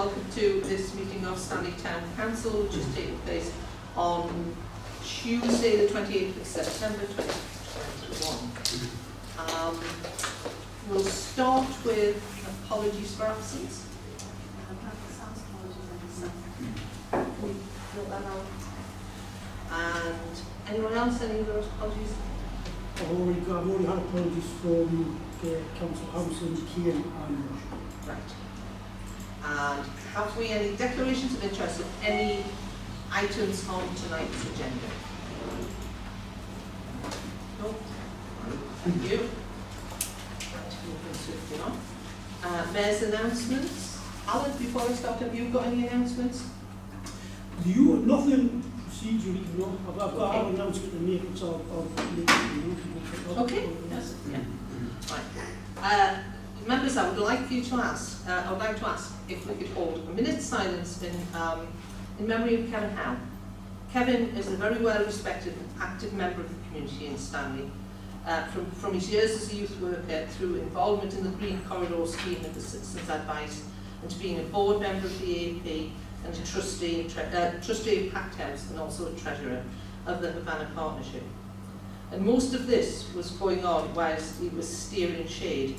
welcome to this meeting of Stanley Town Council, which is taking place on Tuesday the 28th of September 2021. We'll start with apologies for absence. And anyone else, any of those apologies? I've already had apologies from Council House and Keane and Rush. Right. And have we any declarations of interest of any items on tonight's agenda? No? Thank you. Right, moving swiftly on. Mayor's announcements. Alan, before I start, have you got any announcements? Nothing procedurally, no. I've got an announcement to make, which I'll make it. Okay, yes, yeah. Right. Members, I would like to ask if we could hold a minute's silence in memory of Kevin Howe. Kevin is a very well respected and active member of the community in Stanley. From his years as a youth worker through involvement in the Green Corridor scheme and the Citizens' Advice, and to being a board member of the AAP and a trustee of Pact House and also a treasurer of the Havana Partnership. And most of this was going on whilst he was steering shade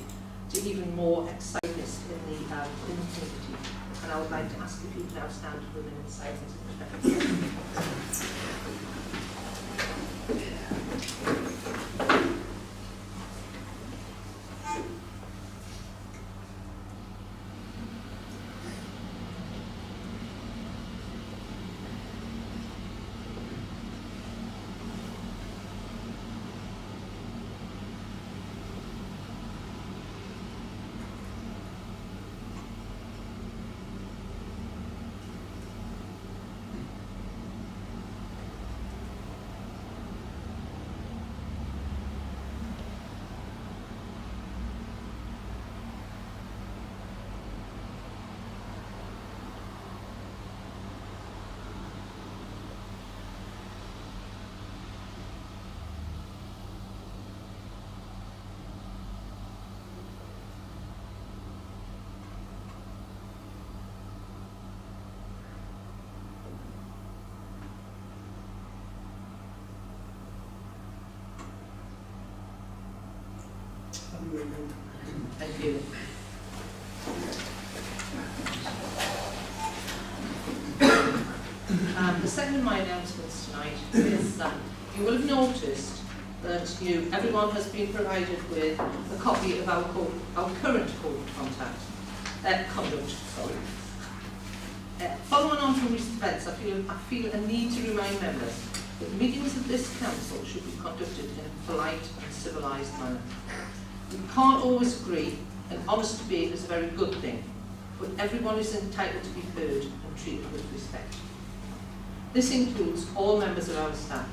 to even more excitement in the community. And I would like to ask if you would now stand for a minute's silence. Thank you. The second of my announcements tonight is you will have noticed that everyone has been provided with a copy of our current code of conduct. Following on from recent events, I feel a need to remind members that meetings of this council should be conducted in a polite and civilised manner. We can't always agree, and honest debate is a very good thing, but everyone is entitled to be heard and treated with respect. This includes all members of our staff.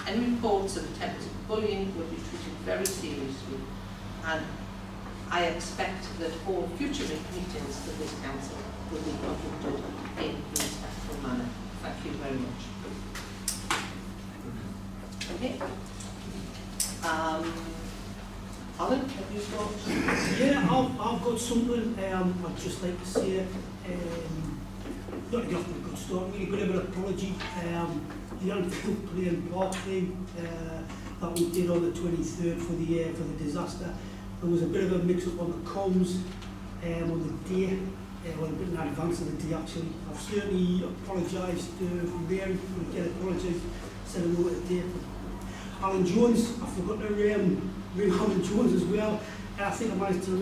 Any reports of attempted bullying will be treated very seriously, and I expect that all future meetings of this council will be conducted in a respectful manner. Thank you very much. Okay. Alan, have you got? Yeah, I've got something I'd just like to say. Not enough of a good start, really good of an apology. The Anfield Playing Park thing that we did on the 23rd for the disaster. There was a bit of a mix-up on the comms on the day, well, a bit in advance of the day actually. I've certainly apologised to Mary, again apologised, said hello to the day. Alan Jones, I forgot to ring Alan Jones as well. And I think I managed to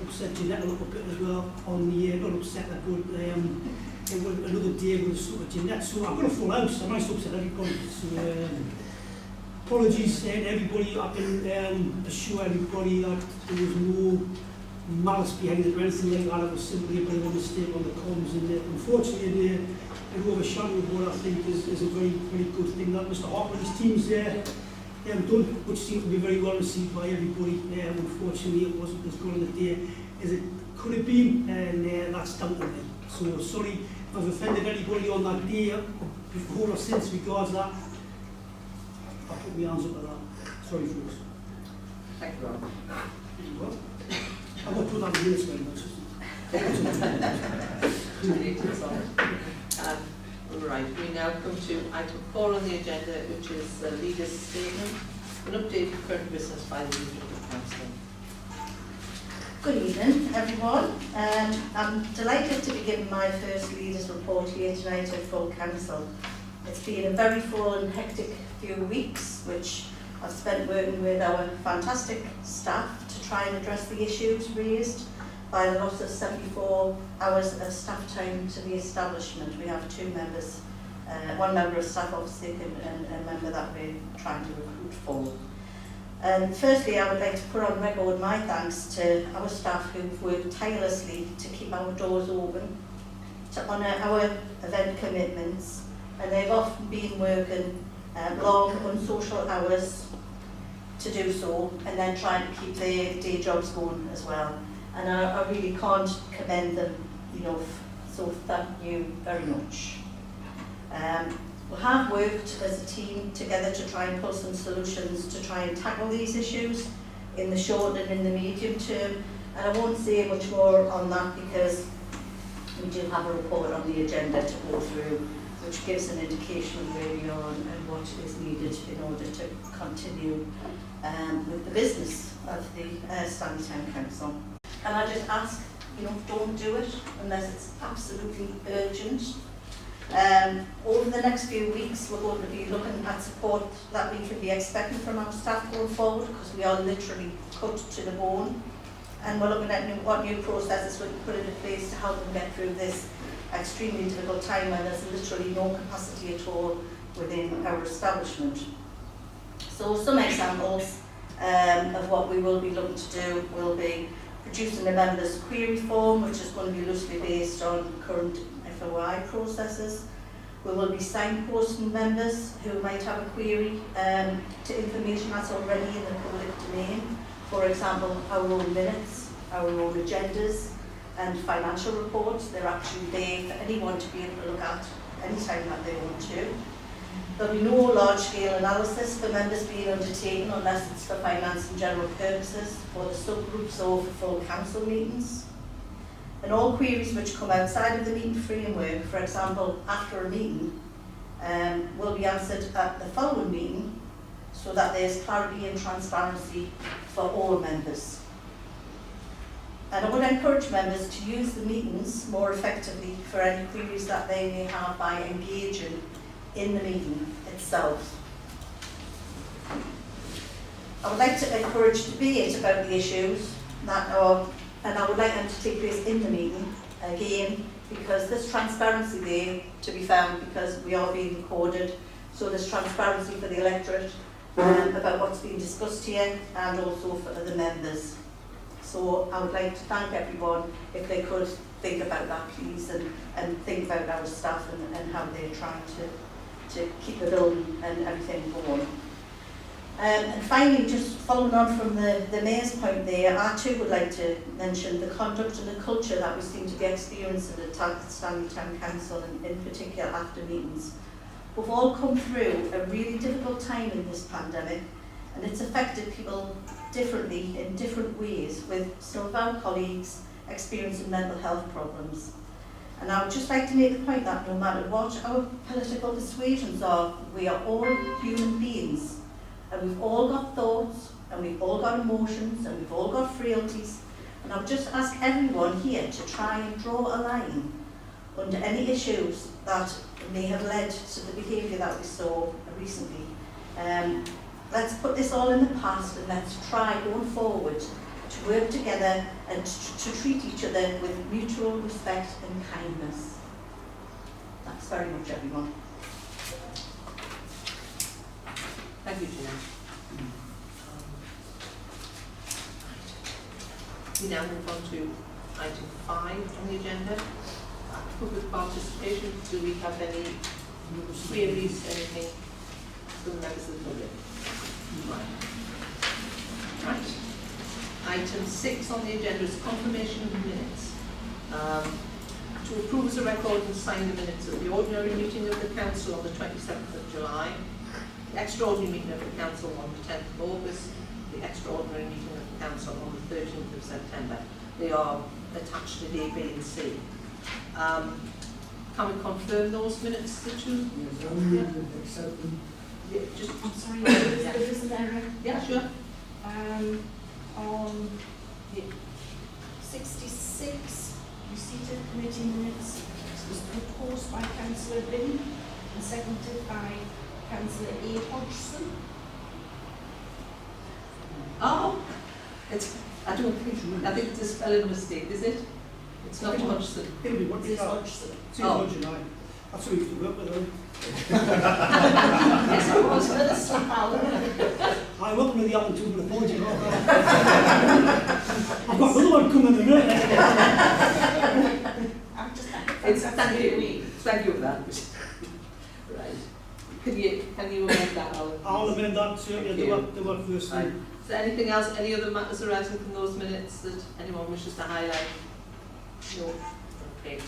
upset Jeanette a little bit as well on the, not upset her, but it was another day with sort of Jeanette. So I've got a full house, I managed to upset everybody. So apologies to everybody. I can assure everybody that there was no malice behind it or anything like that. It was simply a bit of a mistake on the comms, and unfortunately it overshadowed what I think is a very, very good thing that Mr. Harper and his team's done, which seemed to be very well received by everybody. Unfortunately it wasn't as good on the day as it could have been, and that's down to me. So sorry if I've offended anybody on that day, before or since regards that. I'll put my hands up at that. Sorry folks. Thank you, Rob. I'm going to put that in the minutes very much. It's on it. Right, we now come to item 4 on the agenda, which is the leader's statement, an update of current business by the Regional Council. Good evening, everyone. I'm delighted to be giving my first leaders report here tonight at full council. It's been a very full and hectic few weeks, which I've spent working with our fantastic staff to try and address the issues raised by the loss of 74 hours of staff time to the establishment. We have 2 members, one member of staff off sick and a member that we're trying to recruit for. Firstly, I would like to put on record my thanks to our staff who've worked tirelessly to keep our doors open, to honour our event commitments, and they've often been working long, unsocial hours to do so, and then trying to keep their day jobs going as well. And I really can't commend them enough, so thank you very much. We have worked as a team together to try and pull some solutions to try and tackle these issues in the short and in the medium term, and I won't say much more on that because we do have a report on the agenda to go through which gives an indication of where we are and what is needed in order to continue with the business of the Stanley Town Council. And I just ask, don't do it unless it's absolutely urgent. Over the next few weeks, we're going to be looking at support that we can be expecting from our staff going forward, because we are literally cut to the bone. And we're looking at what new processes we can put into place to help them get through this extremely difficult time when there's literally no capacity at all within our establishment. So some examples of what we will be looking to do will be producing a members' query form, which is going to be loosely based on current FOI processes. We will be signposting members who might have a query to information that's already in the public domain. For example, our own minutes, our own agendas and financial reports. They're actually there for anyone to be able to look at anytime that they want to. There'll be no large-scale analysis for members being undertaken unless it's for finance and general purposes, for the subgroups or for full council meetings. And all queries which come outside of the meeting framework, for example, after a meeting, will be answered at the following meeting so that there's clarity and transparency for all members. And I would encourage members to use the meetings more effectively for any queries that they may have by engaging in the meeting itself. I would like to encourage debate about the issues that are, and I would like them to take place in the meeting, again, because there's transparency there to be found because we are being recorded, so there's transparency for the electorate about what's being discussed here and also for other members. So I would like to thank everyone if they could think about that, please, and think about our staff and how they're trying to keep the building and everything going. And finally, just following on from the Mayor's point there, I too would like to mention the conduct and the culture that we seem to be experiencing at Stanley Town Council, and in particular after meetings. We've all come through a really difficult time in this pandemic, and it's affected people differently in different ways, with some of our colleagues experiencing mental health problems. And I would just like to make the point that no matter what our political persuasions are, we are all human beings, and we've all got thoughts, and we've all got emotions, and we've all got frailties. And I would just ask everyone here to try and draw a line under any issues that may have led to the behaviour that we saw recently. Let's put this all in the past, and let's try going forward to work together and to treat each other with mutual respect and kindness. Thanks very much, everyone. Thank you, Jeanette. We now move on to item 5 on the agenda. Public participation. Do we have any queries, anything from the members of the public? Right. Item 6 on the agenda is confirmation of minutes. To approve as a record and sign the minutes of the ordinary meeting of the Council on the 27th of July, the extraordinary meeting of the Council on the 10th of August, the extraordinary meeting of the Council on the 13th of September. They are attached to A, B and C. Can we confirm those minutes that you? Yes, I'm moving to accept them. Yeah, just, I'm sorry, there is an error. yeah, sure. On the 66, receipt of committee minutes was proposed by Councillor Bin and seconded by Councillor A. Hodgson. Oh, I think it's a spelling mistake, is it? It's not Hodgson. It'll be what It you is have. Hodgson. It's in Hodgson, aye. That's who we used to work with, aye. Yes, it was for the style. I welcome to the Allen 2 with a apology. I've got another one coming in a minute. I'm just Thank you for that. Right. Can you amend that, Alan? I'll amend that, certainly, do what first Right. thing. Is there anything else, any other matters arising from those minutes that anyone wishes to highlight? No? Okay.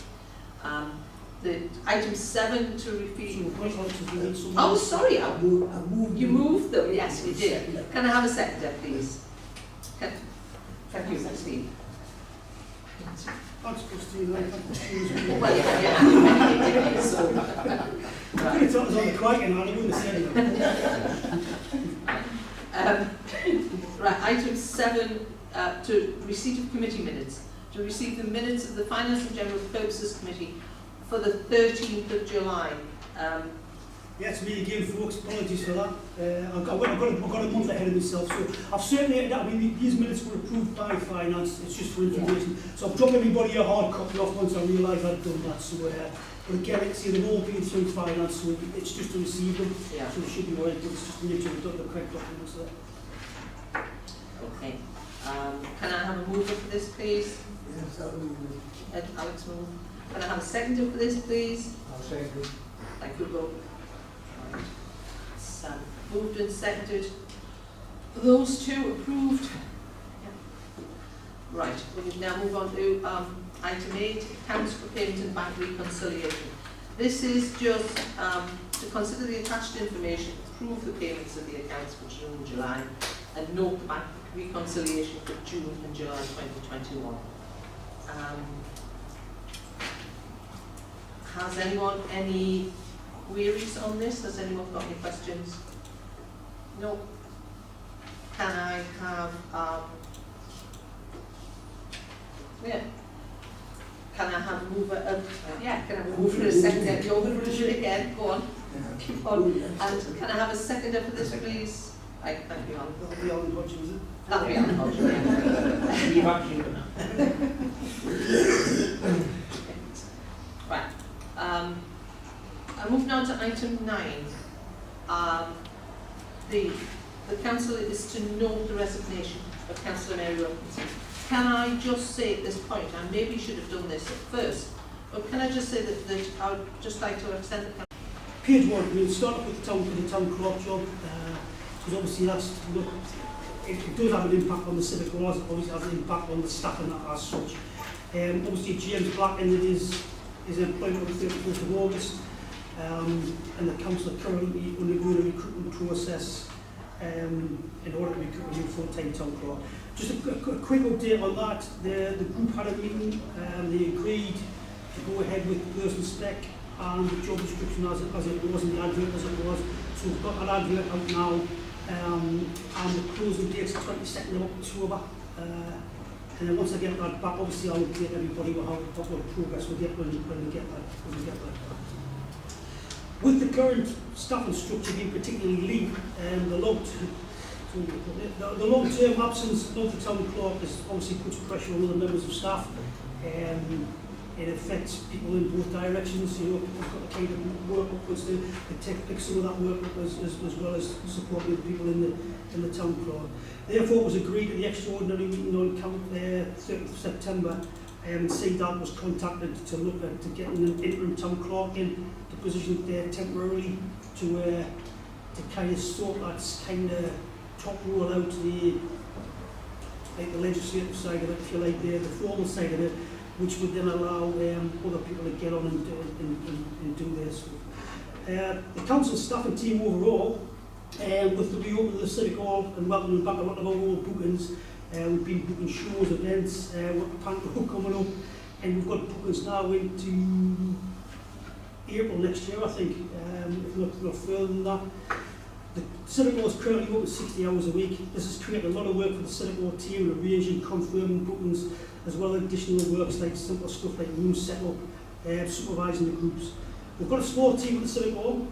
The item 7 to repeat. Oh, sorry, I moved. you moved them, yes, you did. Can I have a seconder, please? Thank you, Steve. Thanks, Christine. I'm Well, yeah. So, going to tell us on the cracking, I wouldn't have said anything. Right, item 7, to receipt of committee minutes. To receive the minutes of the Finance and General Purposes Committee for the 13th of July. Yes, me again, folks, apologies for that. I've got a month ahead of myself, so I've certainly, I mean, these minutes were approved by Finance, it's just for information. So I've dropped everybody a hard copy off once I realised I'd done that. So, but again, see, they've all been through Finance, so it's just to receive them. Yeah. So it should be right, but it's just need to have done the correct documents there. Okay. Can I have a mover for this, please? Yes, I'll move it. Alex move. Can I have a seconder for this, please? I'll second it. Thank you, Rob. Right. So, moved and seconded. Those two approved. Yeah. Right, we can now move on to item 8, accounts for payment and bank reconciliation. This is just to consider the attached information, approve the payments of the accounts for June and July, and note the bank reconciliation for June and July 2021. Has anyone any queries on this? Has anyone got any questions? No. Can I have, yeah. Can I have a mover, yeah, can I have a mover and a seconder? You're the mover again, go on, keep on. And can I have a seconder for this, please? Right, thank you, Alan. That'll be Alan Hodgson, is it? That'll be Alan Hodgson, You've actually done Right. I'm moving on to item 9. The council is to note the resignation of Councillor Mary Wilkinson. Can I just say at this point, I maybe should have done this at first, but can I just say that I would just like to extend the Page 1, we'll start off with the town clerk job, because obviously that's, look, it does have an impact on the civic laws, it obviously has an impact on the staff and that as such. Obviously James Black ended his employment on the 31st of August, and the council are currently undergoing a recruitment process in order to recruit a new full-time town clerk. Just a quick update on that. The group had a meeting, they agreed to go ahead with the person spec and the job description as it was, and the advert as it was. So we've got an advert out now, and the closing date's 22nd of October. And then once I get that back, obviously I'll update everybody with what progress we'll get when we get that. With the current staffing structure being particularly lean, the long-term absence of the town clerk is obviously puts pressure on other members of staff. It affects people in both directions. You know, people have got to kind of work upwards to pick some of that work up as well as supporting the people in the town clerk. Therefore, it was agreed at the extraordinary meeting on 30th of September, and CDAP was contacted to look at getting an interim town clerk in to position there temporarily to kind of sort that kind of top roll out the legislative side of it, if you like, the formal side of it, which would then allow other people to get on and do this. The council staff and team overall, with the reopening of the Civic Hall and welcoming back a lot of our old bookings, we've been booking shows, events, what Panto coming up, and we've got bookings now into April next year, I think, if not further than that. The Civic Hall is currently open 60 hours a week. This has created a lot of work for the Civic Hall team, arranging, confirming bookings, as well as additional works like simple stuff like room setup, supervising the groups. We've got a small team at the Civic Hall.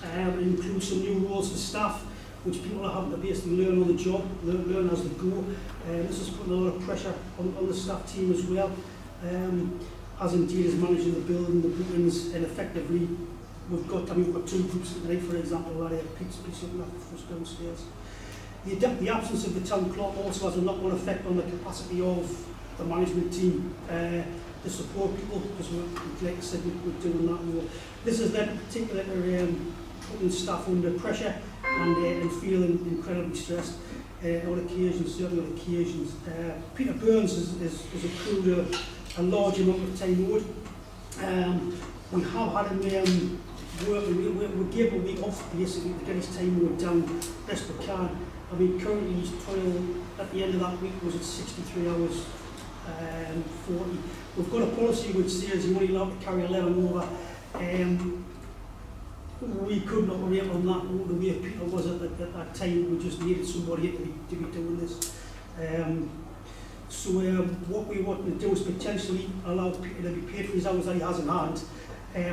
It includes some new roles for staff, which people are having to basically learn on the job, learn as they go. This is putting a lot of pressure on the staff team as well, as indeed as managing the building, the bookings, and effectively we've got two groups tonight, for example, where they have pizza looking after the first downstairs. The absence of the town clerk also has a knock-on effect on the capacity of the management team to support people, because like I said, we're doing that more. This has led particularly putting staff under pressure and feeling incredibly stressed on occasions, certainly on occasions. Peter Burns has accrued a large amount of time owed. We have had him we gave him a week off basically to get his time owed down best we can. I mean, currently his trial at the end of that week was at 63 hours 40. We've got a policy which says you're only allowed to carry 11 over. We could not rate on that the way Peter was at that time. We just needed somebody to be doing this. So what we want to do is potentially allow Peter to be paid for his hours that he has in hand,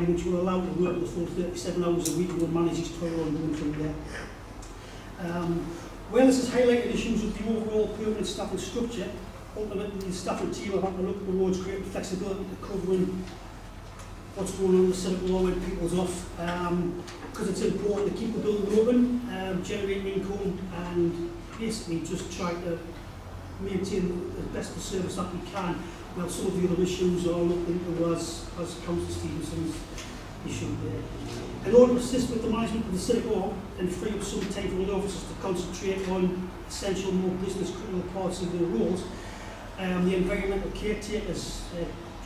which will allow him to work the full 37 hours a week and will manage his toil on going from there. Well, this has highlighted issues with the overall permanent staffing structure. Ultimately, the staff and team have had to look at the roads, creating flexibility to covering what's going on in the Civic Hall when people's off, because it's important to keep the building open, generating income, and basically just try to maintain the best of service that we can, while some of the other issues are looked into as Councillor Stevenson's issue there. In order to assist with the management of the Civic Hall and free up some time for the officers to concentrate on essential, more business critical parts of their roles, the environmental caretakers, a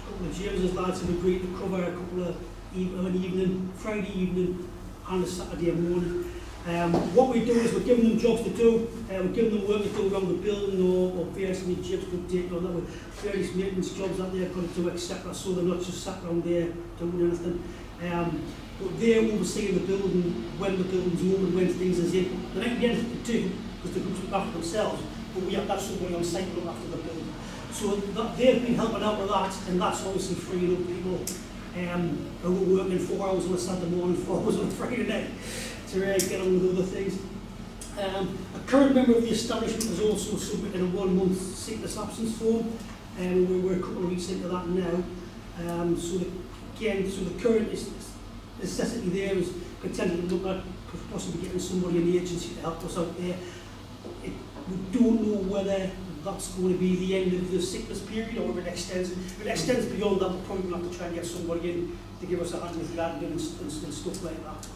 couple of James's lads have agreed to cover a couple of an evening, Friday evening and a Saturday morning. What we do is we're giving them jobs to do, we're giving them work to do around the building or various jobs could take on that with various maintenance jobs that they're going to do, etc. So they're not just sat around there doing anything. But they're overseeing the building when the building's open, when things is in. They might be anything to do because the groups look after themselves, but we have to have somebody on site look after the building. So they've been helping out with that, and that's obviously freeing up people who are working 4 hours on a Saturday morning, 4 hours on a Friday night to get on with other things. A current member of the establishment has also submitted a 1 month sickness absence form, and we're a couple of weeks into that now. So the current necessity there is continuing to look at possibly getting somebody in the agency to help us out there. We don't know whether that's going to be the end of the sickness period or if it extends. If it extends beyond that, we're probably going to have to try and get somebody in to give us a hand with that and stuff like that.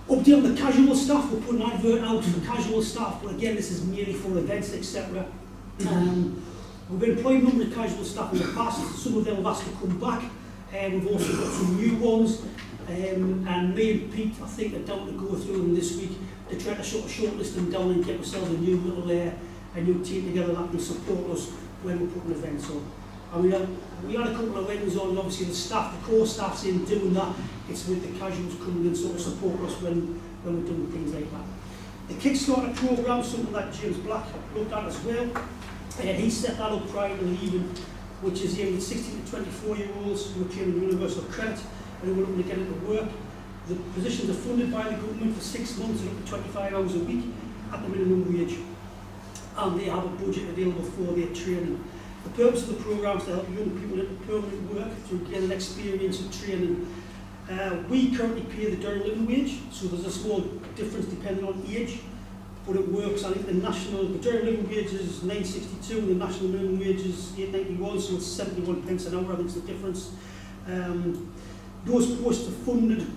Update on the casual staff, we'll put an advert out for casual staff, but again, this is merely for events, etc. We've employed a number of casual staff in the past. Some of them have asked to come back, and we've also got some new ones. And me and Pete, I think, are down to go through them this week to try to shortlist them down and get ourselves a new little a new team together that can support us when we're putting events on. And we had a couple of wins on, obviously the staff, the core staff's in doing that. It's with the casuals coming in sort of support us when we're doing things like that. The Kickstarter programme, something that James Black looked at as well. He set that up prior to leaving, which is aimed at 16 to 24-year-olds who are claiming universal credit and who are looking to get into work. The positions are funded by the government for 6 months and up to 25 hours a week at the minimum wage. And they have a budget available for their training. The purpose of the programme is to help young people into permanent work through gaining experience and training. We currently pay the Durham living wage, so there's a small difference depending on age, but it works. I think the Durham living wage is £9.62 and the national minimum wage is £8.91, so it's 71 pence an hour, I think is the difference. Those posts are funded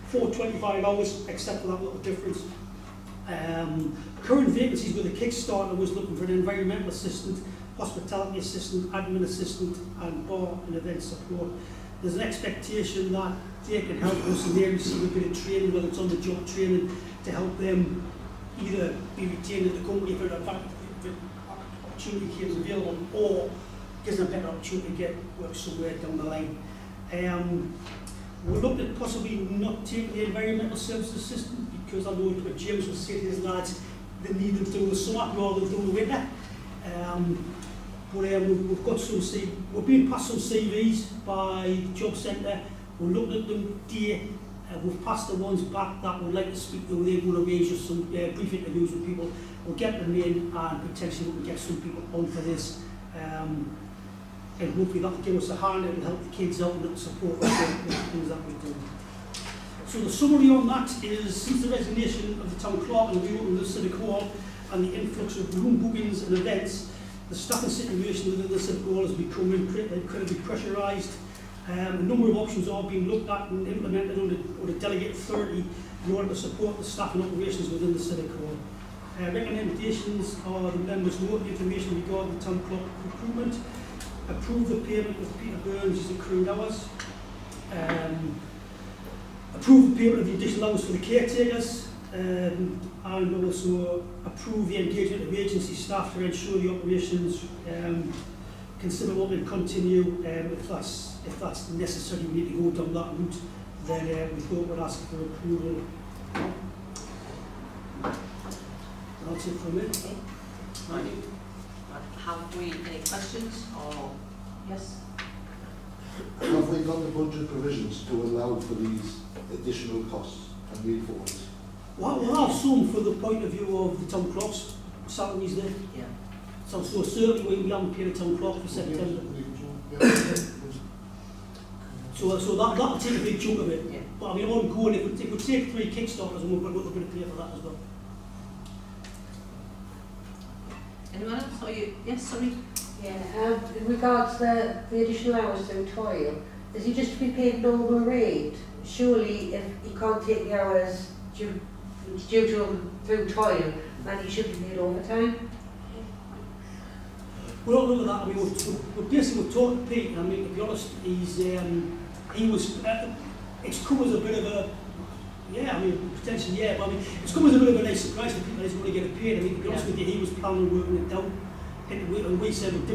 for 25 hours, except for that little difference. Current vacancies with the Kickstarter was looking for an environmental assistant, hospitality assistant, admin assistant, and bar and event support. There's an expectation that they can help us and they receive a bit of training, whether it's on the job training, to help them either be retained at the company if an opportunity becomes available, or gives them a better opportunity to get work somewhere down the line. We looked at possibly not taking the environmental services assistant because I know what James was saying to his lads, they need them through the summer rather than through the winter. We've got some we're being passed some CVs by Job Centre. We're looking at them today. We've passed the ones back that would like to speak to. They will arrange us some brief interviews with people. We'll get them in and potentially we can get some people on for this. And hopefully that will give us a hand and help the kids out and support us in the things that we do. So the summary on that is, since the resignation of the town clerk and the reopening of the Civic Hall and the influx of room bookings and events, the staffing situation within the Civic Hall has become incredibly pressurised. A number of options are being looked at and implemented under delegated authority in order to support the staff and operations within the Civic Hall. Recommendations are the members note the information regarding the town clerk recruitment, approve the payment of Peter Burns' accrued hours, approve the payment of the additional hours for the caretakers, and also approve the engagement of agency staff to ensure the operations consider what will continue. If that's necessary, we need to go down that route, then we thought we'd ask for approval. That's it from me. Thank you. Have we any questions or yes? Have we got the budget provisions to allow for these additional costs and refunds? Well, we'll have some for the point of view of the town clerk's salaries there. Yeah. So certainly we haven't paid a town clerk for September. So that'll take a big chunk of it. Yeah. But I mean, ongoing, if we take 3 Kickstarters, and we're going to pay for that as well. Anyone else? Or you? Yes, sorry. Yeah, in regards to the additional hours through toil, is he just to be paid normal rate? Surely if he can't take the hours due to him through toil, then he should be paid overtime? We're not looking at that. I mean, we're basically talking to Pete. I mean, to be honest, it's come as a bit of a, yeah, I mean, potentially, yeah, but I mean, it's come as a bit of a nice surprise to people that he's going to get it paid. I mean, to be honest with you, he was planning on working it down. And we said we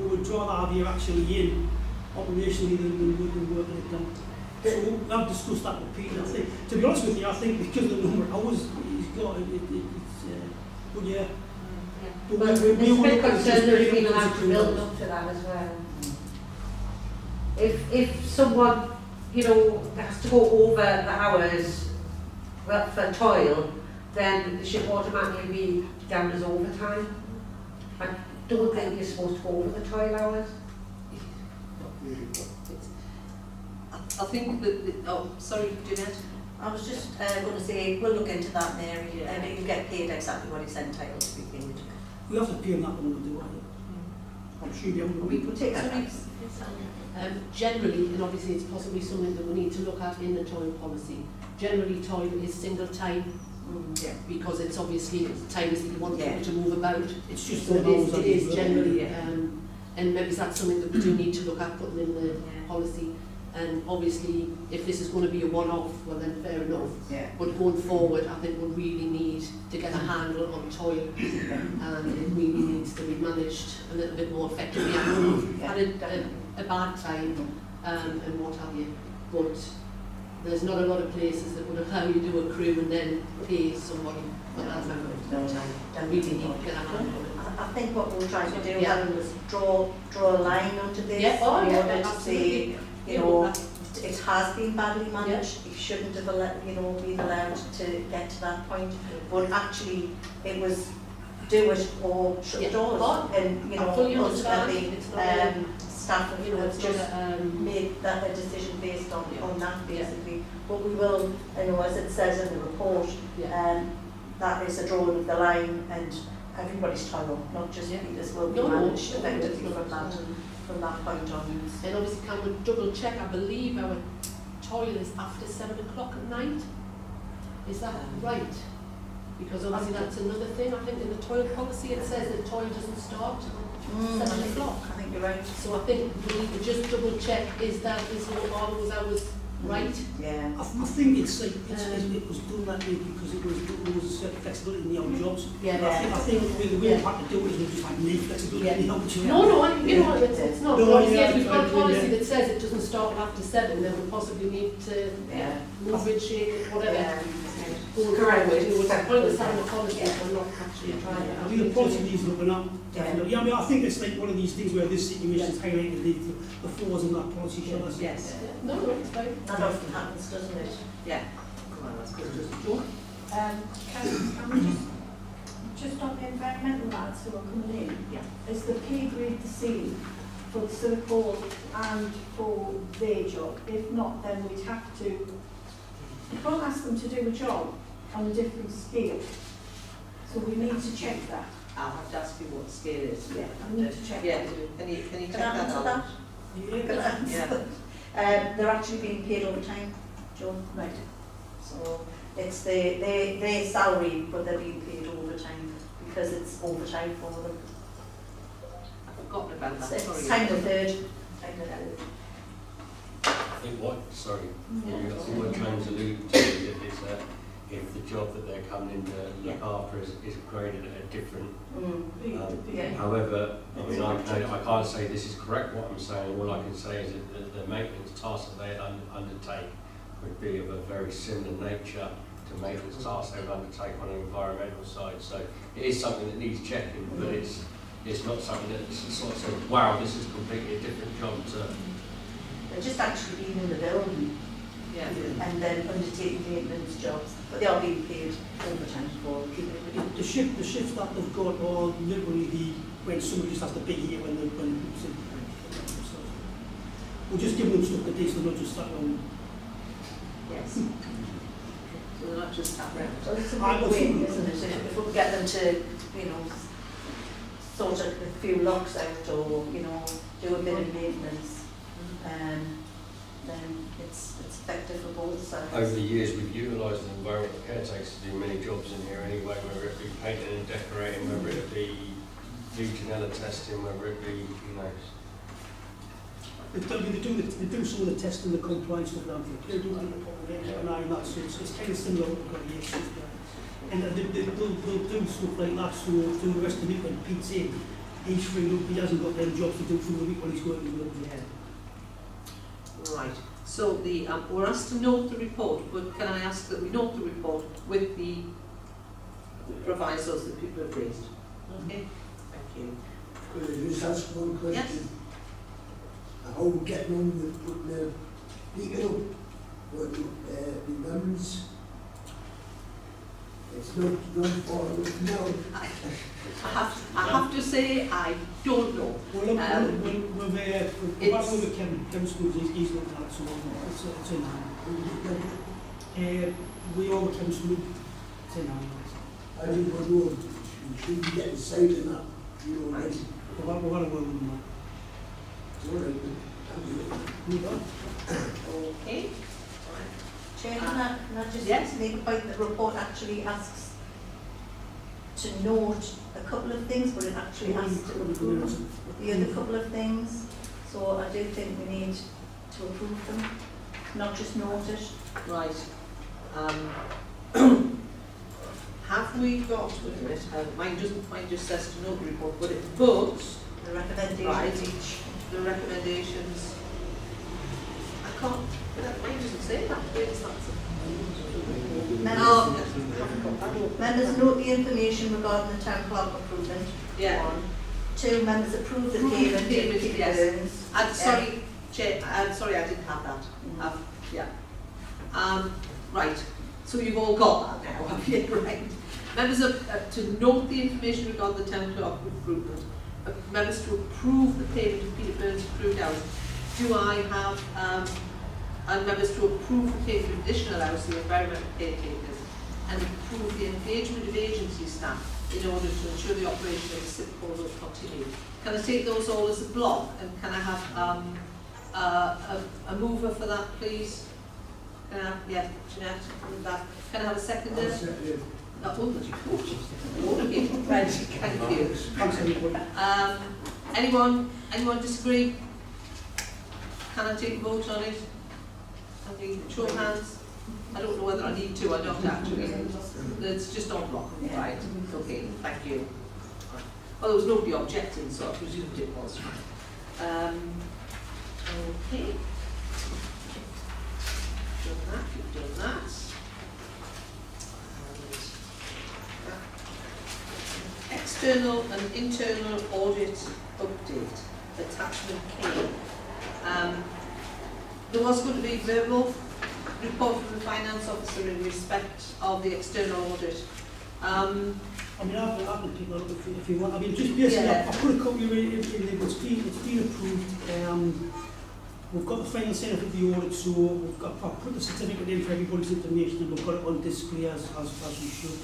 would rather have you actually in operationally than working it down. So I've discussed that with Pete. I think, to be honest with you, I think because of the number of hours he's got, it's good, yeah. But there's a bit concerned there's been allowed to build up to that as well. If someone, has to go over the hours for toil, then it should automatically be down as overtime. I don't think you're supposed to go over the toil hours. I think that, oh, sorry, Jeanette. I was just going to say, we'll look into that, Mary, Yeah. and he'll get paid exactly what he's entitled to be paid. We have to pay him that when we do it. I'm sure you haven't. We could take that. Sorry. Generally, and obviously it's possibly something that we need to look at in the toil policy. Generally, toil is single time Yeah. because it's obviously times that you want Yeah. people to move about. It's just So it is generally, Yeah. and maybe that's something that we do need to look at putting in the Yeah. policy. And obviously, if this is going to be a one-off, well then fair enough. Yeah. But going forward, I think we really need to get a handle on toil, and it really needs to be managed a little bit more effectively. I know we've had a bad time and what have you, but there's not a lot of places that would allow you to do a crew and then pay somebody for that amount of time. I really need to get a handle on it. I think what we're trying to do Yeah. Helen, was draw a line onto this Yeah, oh, in yeah, order to absolutely. say, Yeah, well, it has been badly managed. You shouldn't have been allowed to get to that point. But actually, it was do it or shut Yeah. doors. Oh, And I fully understand. ultimately, It's not a- staff have it's just not a, made that a decision based on that Yeah. basically. But we will, as it says in the report, that is a drawing of the line, and everybody's toil, not just Peter's, will be managed effectively from that point on. And obviously, can we double check? I believe our toil is after 7 o'clock at night. Is that right? Because obviously that's another thing. I think in the toil policy it says that toil doesn't start till 7 o'clock. I think you're right. So I think we need to just double check, are those hours right? Yeah. I think it's like, it was done that way because there was a certain flexibility in the old jobs. Yeah. I think the way we had to do it is we just had no flexibility in the old jobs. No, you know, it's not. No, But yeah, if we've got a yeah. policy that says it doesn't start after 7, then we possibly need to Yeah. move it, shape it, whatever. Yeah. Go Correct. forward. We would understand the policy if we're not actually trying I it. think the policy needs looking up. Yeah. Definitely. Yeah, I mean, I think it's like one of these things where this situation is highlighting the flaws in that policy, shall I say? Yes. No, it's fine. That often happens, doesn't it? Yeah. Come on, that's good. Joe? Can we just on the environmental lads who are coming in? Yeah. Is the pay grade the same for the circle and for their job? If not, then we'd have to, we can't ask them to do a job on a different scale. So we need to check that. I'll have to ask you what the scale is. Yeah, we need to check Yeah, that. can you check Can I that answer out? that? Yeah. Can I answer? Yeah. They're actually being paid overtime, Joe. Right. So it's their salary, but they're being paid overtime because it's overtime for them. I've forgotten about that, It's sorry. time the third. Time the third. I think what James alluded to is that if the job that they're coming in to look after is graded at a different. Yeah. However, I mean, I can't say this is correct what I'm saying. All I can say is that the maintenance tasks that they undertake would be of a very similar nature to maintenance tasks they would undertake on the environmental side. So it is something that needs checking, but it's not something that's sort of said, wow, this is completely a different job to. They're just actually being in the building Yeah. and then undertaking maintenance jobs, but they are being paid overtime for it. The shifts that they've got are literally when somebody just has to be here when so we're just giving them stuff that they still not just sat on. Yes. So they're not just sat around. So it's a big win, isn't it? If we can get them to, you know, sort a few locks out or, you know, do a bit of maintenance, then it's effective for both sides. Over the years, we've utilised the environmental caretakers to do many jobs in here anyway, whether it be painting and decorating, whether it be Legionella testing, whether it be, you know. They do some of the testing, the compliance stuff down here. They do the population and that, so it's kind of similar to what we've got here. And they'll do stuff like that, so through the rest of the week when Pete's in, he's free up, he hasn't got them jobs to do through the week when he's working with them. Yeah. Right. So we're asked to note the report, but can I ask that we note the report with the provisos that people have raised? Okay. Thank you. Could I just ask one question? Yes. How are we getting on with putting the heating up? What the nuns? It's not far enough now. I have to say I don't know. Well, look, we've it's- with Kevin Schools, he's looking at it, so it's in hand. We all Kevin Schools, it's in hand. I didn't want to know, we should be getting sight of that, you know, Right. We've had a word with them. all right, thank you. Okay. Chair, can I just Yes. make a point? The report actually asks to note a couple of things, but it actually asks to approve the other couple of things. So I do think we need to approve them, not just note it. Right. Have we got, wait a minute, mine just says to note the report, but The recommendations Right. each. the recommendations, I can't, mine doesn't say that, where is that? Members, Oh, members note the information regarding the town clerk improvement. yeah. 2, members approve the Approve the payment payment, of Peter yes. Burns. I'm sorry, Chair, I'm sorry I didn't have that. Yeah. Right, so you've all got that now, have you? Right. Members to note the information regarding the town clerk recruitment. Members to approve the payment of Peter Burns accrued hours. Do I have, and members to approve the payment of additional hours to the environmental caretakers and approve the engagement of agency staff in order to ensure the operation of the SIP will continue. Can I take those all as a block, and can I have a mover for that, please? Can I have, yeah, Jeanette, with that. Can I have a seconder? I'll set it. Okay, right, thank you. Thanks, everybody. Anyone disagree? Can I take a vote on it? Any show of hands? I don't know whether I need to or not actually. It's just on block, right? Okay, thank you. Well, there was nobody objecting, so I presumed it was. Okay. Done that, you've done that. And external and internal audit update, attachment K. There was going to be verbal report from the finance officer in respect of the external audit. I mean, I can pick that up if you want. I mean, just basically, Yeah. I put a copy of it in there, it's been approved. We've got the final sign of the audit, so I put the certificate in for everybody's information, and we've got it on display as we should.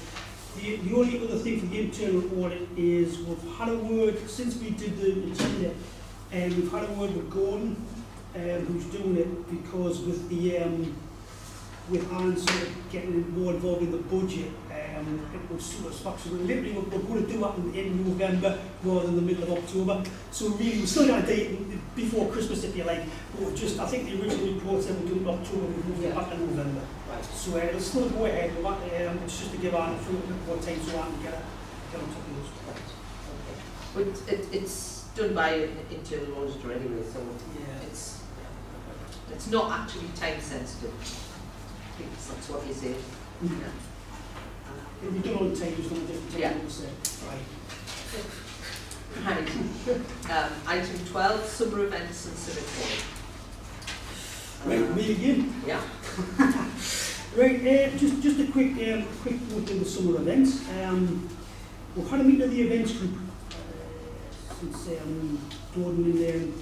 The only other thing for the internal audit is we've had a word, since we did the agenda, and we've had a word with Gordon, who's doing it, because with with Anne sort of getting more involved in the budget, it would suit us back. So we're going to do that in November rather than the middle of October. So really, we're still got a date before Christmas, if you like, but we've just, I think the original report said we'll do it in October, we'll move it back to November. Right. So it'll still go ahead, but it's just to give Anne a few more time so Anne can get on top of those. But it's done by an internal auditor anyway, so Yeah. it's not actually time sensitive. I think that's what he said. If we do it on time, it's not a different time, Yeah. we'll say. Right. Right. Item 12, summer events and civic hall. Right, me again. Yeah. Right, just a quick note on the summer events. We've had a meeting of the events group since Gordon in there and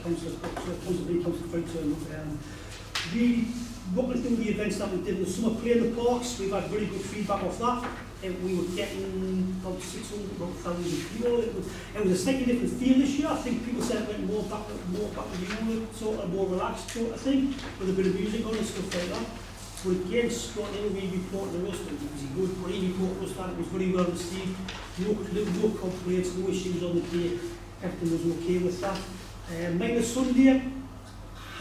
Councillor Freighton. Really, what we're doing with the events that we did in the summer play in the parks, we've had very good feedback off that. We were getting about 600, about 1,000 people. It was a slightly different feel this year. I think people said it went more back to the usual, sort of more relaxed sort of thing, with a bit of music on and stuff like that. But again, Scott Ilby reported to us that it was good, but he reported us that it was very well received. No complaints, no issues on the day. Everything was okay with that. Minus Sunday, I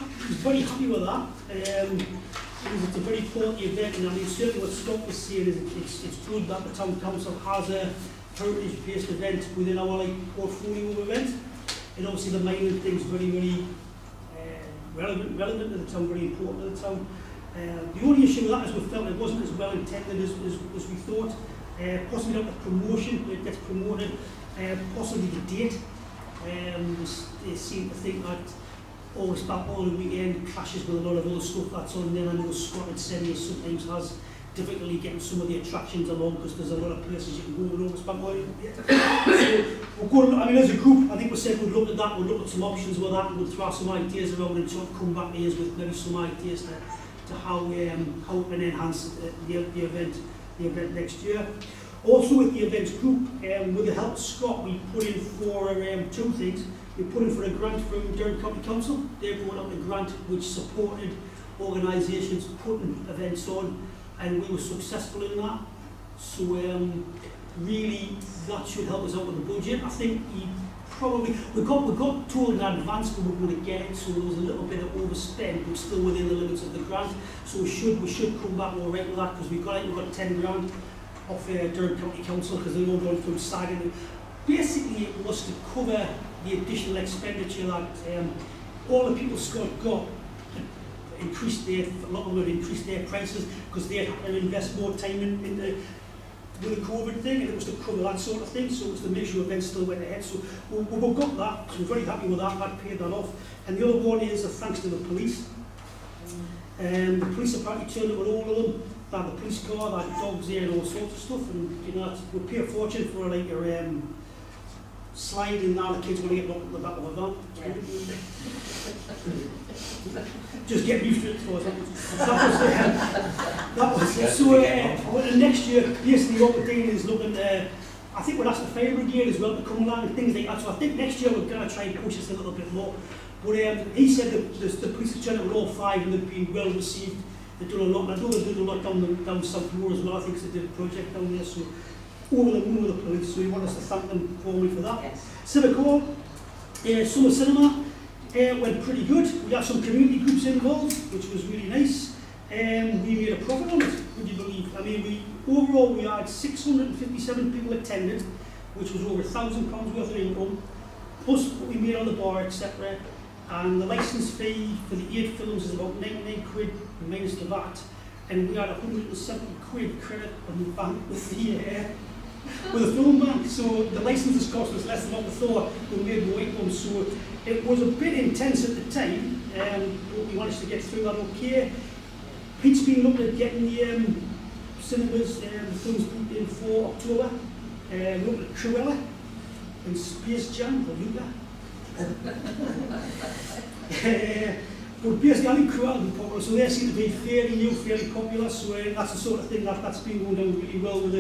was very happy with that. It's a very quality event, and I mean, certainly what Scott was saying is it's good that the Town Council has a heritage-based event within our portfolio of events. And obviously the mining thing's very, very relevant to the town, very important to the town. The only issue with that is we felt it wasn't as well intended as we thought. Possibly not the promotion, it gets promoted, possibly the date. They seem to think that always back on the weekend clashes with a lot of other stuff that's on there. I know Scott had said he sometimes has difficulty getting some of the attractions along because there's a lot of places you can go and always back on. So we're going to, I mean, as a group, I think we said we'd look at that, we'd look at some options with that, and we'd throw some ideas around and sort of come back here with maybe some ideas to how we can enhance the event next year. Also with the events group, with the help of Scott, we put in for two things. We put in for a grant from Durham County Council. They brought out a grant which supported organisations putting events on, and we were successful in that. So really, that should help us out with the budget. I think we got told in advance we were going to get it, so there was a little bit of overspend, but still within the limits of the grant. So we should come back all right with that, because we've got 10 grand off Durham County Council because they're all going through SAG. Basically, it was to cover the additional expenditure that all the people Scott got increased their prices because they had to invest more time with the COVID thing, and it was to cover that sort of thing. So it was to make sure events still went ahead. So we've got that. So we're very happy with that. That paid that off. And the other one is thanks to the police. The police apparently turned up with all of them. They had the police car, they had dogs there and all sorts of stuff, and you know, we pay a fortune for like a slide, and now the kids want to get locked in the back of a van. Just get used to it for that was it. So next year, basically what we're doing is looking I think we'll ask the fire brigade as well to come along and things like that. So I think next year we're going to try and push this a little bit more. But he said that the police have turned up with all 5 and they've been well received. They've done a lot, and I know they've done a lot down South Moor as well. I think they did a project down there, so over the moon with the police, so we want us to thank them formally for that. Yes. Civic Hall, Summer Cinema, went pretty good. We had some community groups involved, which was really nice. We made a profit on it, would you believe? I mean, overall we had 657 people attended, which was over £1,000 worth of income, plus what we made on the bar, etc. And the licence fee for the 8 films is about 99 quid minus the VAT. And we had 170 quid credit on the bank with the film bank. So the licences cost us less than what we thought. We made more income. So it was a bit intense at the time, but we managed to get through that okay. Pete's been looking at getting the cinemas, the films booked in for October. Looking at Cruella and Space Jam or Luca. But basically, I think Cruella will be popular, so they seem to be fairly new, fairly popular. So that's the sort of thing that's been going down really well with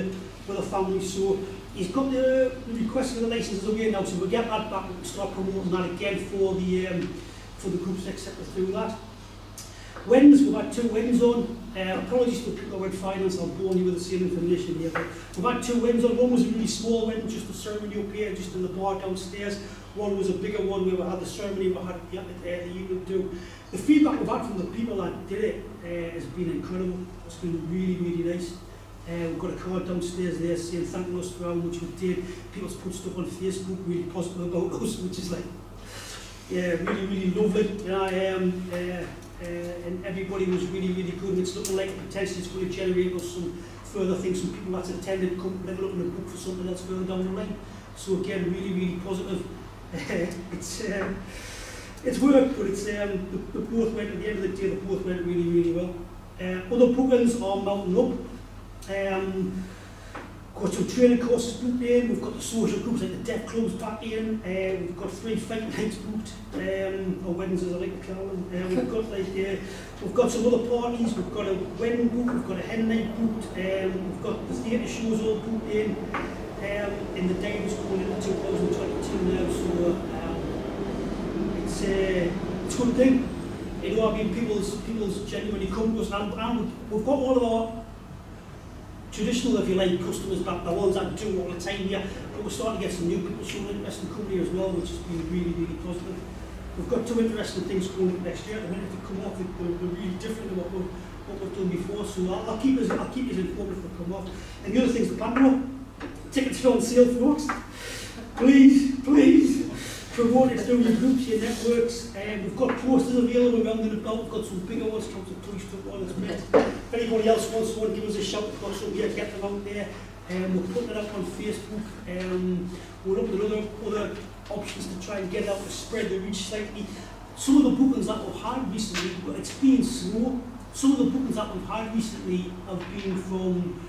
the family. So he's got the request for the licences away now, so we'll get that back and start promoting that again for the groups, etc. through that. Weddings, we've had 2 weddings on. Apologies to people about finance, I'll bore you with the same information here. But we've had 2 weddings on. One was a really small wedding, just a ceremony up here, just in the bar downstairs. One was a bigger one where we had the ceremony, we had the evening do. The feedback we've had from the people that did it has been incredible. It's been really, really nice. We've got a card downstairs there saying thanking us for how much we did. People's put stuff on Facebook really positive about us, which is like, yeah, really, really lovely. And everybody was really, really good. And it's looking like potentially it's going to generate us some further things. Some people that's attended come looking to book for something else further down the line. So again, really, really positive. It's work, but it's the both went at the end of the day. The both went really, really well. Other bookings are mounting up. Got some training courses booked in. We've got the social groups like the deaf clubs back in. We've got 3 fight nights booked, or weddings as I like to call them. We've got some other parties. We've got a wedding booked. We've got a hen night booked. We've got the theatre shows all booked in the diaries going into 2022 now. So it's a good thing. You know, I mean, people's genuinely come to us, and we've got all of our traditional, if you like, customers back, the ones that do all the time here, but we're starting to get some new people showing interest in coming here as well, which has been really, really positive. We've got 2 interesting things coming up next year. At the minute to come off, they're really different than what we've done before, so I'll keep us informed if they come off. And the other thing's the Pandora. Tickets are on sale, folks. Please. Promote it through your groups, your networks. We've got posters available around and about. We've got some bigger ones, come to Toy Stuff on as well. If anybody else wants one, give us a shout. We've got some here, get them out there. We're putting it up on Facebook. We're looking at other options to try and get it out to spread the reach slightly. Some of the bookings that we've had recently, it's been slow. Some of the bookings that we've had recently have been from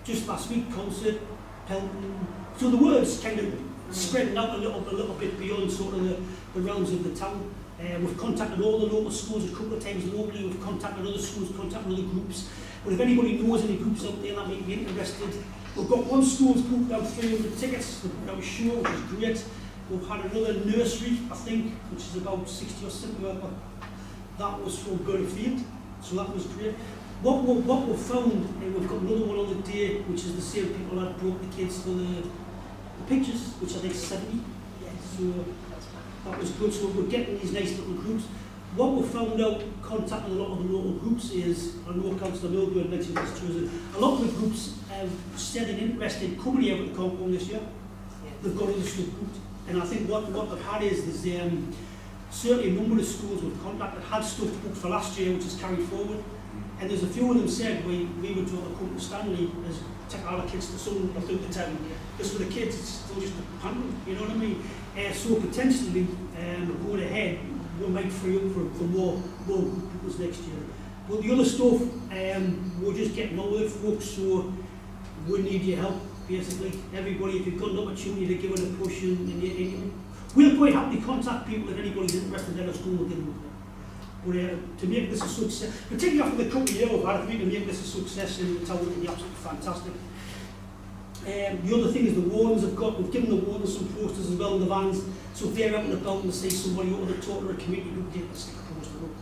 just last week, concert, Pelton. So the word's kind of spreading out a little bit beyond sort of the realms of the town. We've contacted all the local schools a couple of times locally. We've contacted other schools, contacted other groups. But if anybody knows any groups out there that might be interested, we've got one school's booked out 300 tickets. They've booked out a show, which is great. We've had another nursery, I think, which is about 60 or 70. That was from Burnfield, so that was great. What we've found, we've got another one on the day, which is the same people that brought the kids for the pictures, which I think 70. So that was good. So we're getting these nice little groups. What we've found out, contacting a lot of the local groups, is, I know Councillor Milburn mentioned this to us, a lot of the groups have said an interest in coming here with the compound this year. They've got other stuff booked. And I think what they've had is there's certainly a number of schools we've contacted had stuff booked for last year, which is carried forward. And there's a few of them said we would rather come to Stanley as take our kids to something or through the town. Because for the kids, it's still just a pandemic, you know what I mean? So potentially, going ahead, we might free up for more pupils next year. But the other stuff, we're just getting on with it, folks, so we need your help, basically. Everybody, if you've got an opportunity to give it a push, and we'll quite happily contact people if anybody's interested in our school, we'll give them. But to make this a success, particularly after the couple of years we've had, if we can make this a success in the town, it would be absolutely fantastic. The other thing is the wardens we've given the wardens some posters as well in the vans, so if they're out and about and see somebody or the talk or a committee group, they can stick a poster up.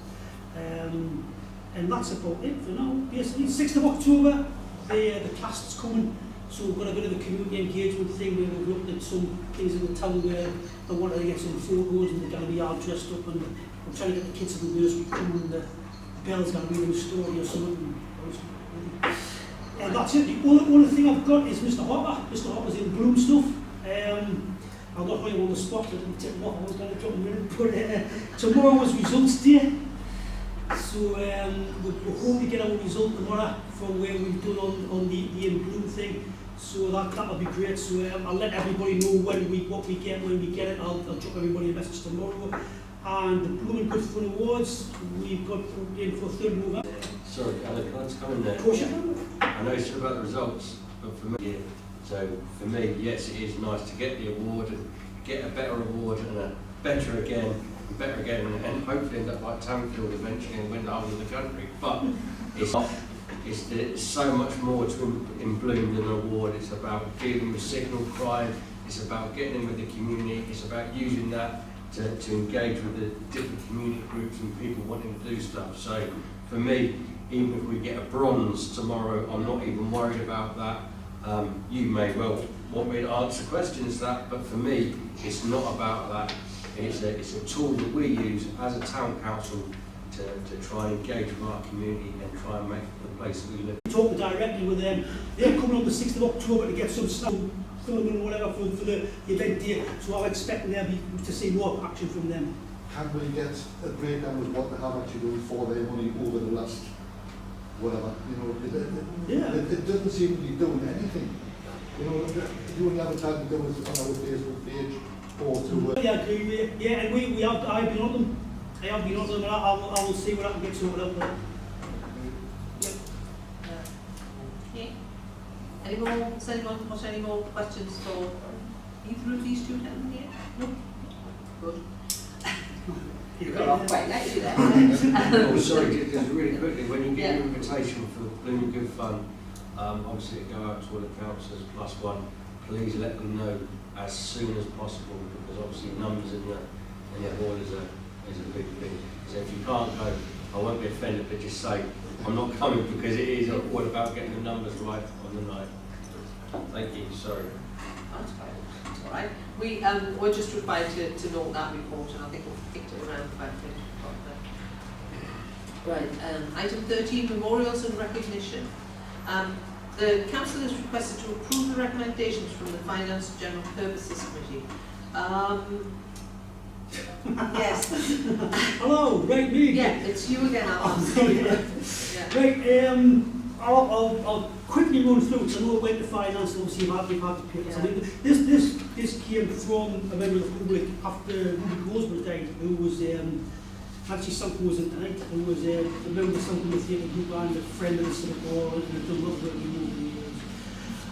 And that's about it for now, basically. 6th of October, the cast is coming. So we've got a bit of a community engagement thing where we've looked at some things in the town where they wanted to get some photos and they're going to be all dressed up, and I'm trying to get the kids to the nursery come and the Belle's going to read them a story or something. And that's it. The only thing I've got is Mr. Hopper. Mr. Hopper's in Bloom stuff. I'm not putting him on the spot, I didn't tip him off, I was going to drop him in, but tomorrow was results day. So we're hoping to get our result tomorrow from where we've done on the in Bloom thing. So that'll be great. So I'll let everybody know what we get when we get it. I'll drop everybody a message tomorrow. And the Bloom and Good Fun Awards, we've got in for 3rd November. Sorry, Alan, can I just come in there? Of course you can. I know it's about the results, but for me, yeah. So for me, yes, it is nice to get the award and get a better award and a better again, and better again, and hopefully end up like Townfield eventually and win the whole of the country. But it's not. It's so much more in Bloom than an award. It's about dealing with signal crime. It's about getting in with the community. It's about using that to engage with the different community groups and people wanting to do stuff. So for me, even if we get a bronze tomorrow, I'm not even worried about that. You may well want me to answer questions that, but for me, it's not about that. It's a tool that we use as a town council to try and engage with our community and try and make the place that we live. Talking directly with them. They're coming on the 6th of October to get some stuff, filming or whatever for the event here. So I'm expecting to see more action from them. Can we get a breakdown of what they have actually done for their money over the last whatever? You know, it doesn't seem to be doing anything. You know, doing advertising on our Facebook page or to. Yeah, I agree with you. Yeah, and I've been on them. I have been on them, and I will see what I can get sorted out there. Okay. Has anyone got any more questions for either of these two gentlemen here? No? Good. You got off quite nicely there. Oh, sorry, just really quickly, when you get your invitation for the Bloom and Good Fun, obviously it go out to all the councillors plus one, please let them know as soon as possible, because obviously numbers in the hall is a big thing. So if you can't go, I won't be offended, but just say, I'm not coming, because it is all about getting the numbers right on the night. Thank you, sorry. That's fine. That's all right. We're just required to note that report, and I think we've kicked it around quite a bit. Right. Item 13, memorials and recognition. The council is requested to approve the recommendations from the Finance and General Purposes Committee. Yes. Hello, right, me again. Yeah, it's you again, Alan. Sorry. Yeah. Right, I'll quickly run through it. So I know it went to finance, and obviously you've had the papers. Yeah. I mean, this came from a member of the public after Ruby Goldsborough died, who was actually something was in tonight, who was a member of something with the group and a friend of the Singapore, and had done a lot of work with me over the years.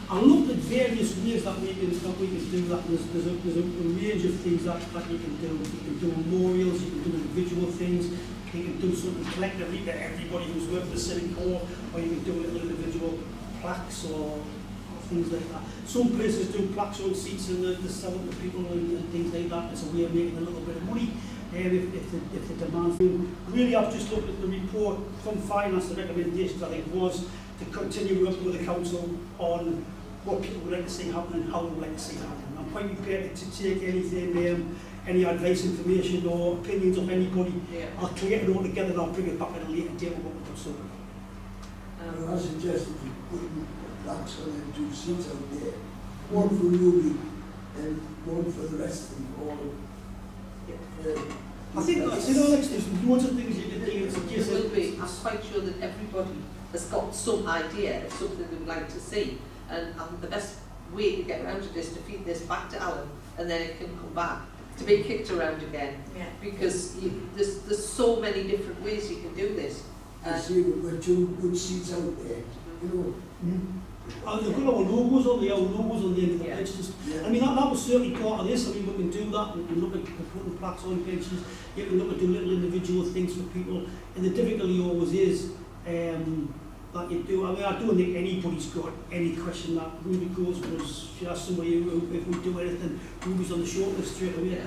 I looked at various ways that we can do that. There's a range of things that you can do. You can do memorials, you can do individual things, you can do something collectively to everybody who's worked for the Civic Corps, or you can do little individual plaques or things like that. Some places do plaques on seats and they're selling to people and things like that. It's a way of making a little bit of money. If the demand. Really, I've just looked at the report from finance. The recommendations, I think, was to continue working with the council on what people would like to see happen and how they would like to see happen. I'm quite prepared to take anything, any advice, information or opinions of anybody. Yeah. I'll collate it all together and I'll bring it back at a later date with what we've got sorted. I suggested you put plaques on them 2 seats out there. One for Ruby and one for the rest of them all. I think that's it, Alex. There's loads of things you can do. It's a case There will of, be. I'm quite sure that everybody has got some idea of something they would like to see, and the best way to get around it is to feed this back to Alan, and then it can come back to be kicked around again. Yeah. Because there's so many different ways you can do this. You see, we've got 2 good seats out there, you know. and they've got our logos on the end of the Yeah. benches. Yeah. I mean, that was certainly part of this. I mean, we can do that. We can look at putting plaques on benches. You can look at doing little individual things for people. And the difficulty always is that you do. I mean, I don't think anybody's got any question that Ruby goes was, if you ask somebody who, if we do anything, Ruby's on the short list straight away.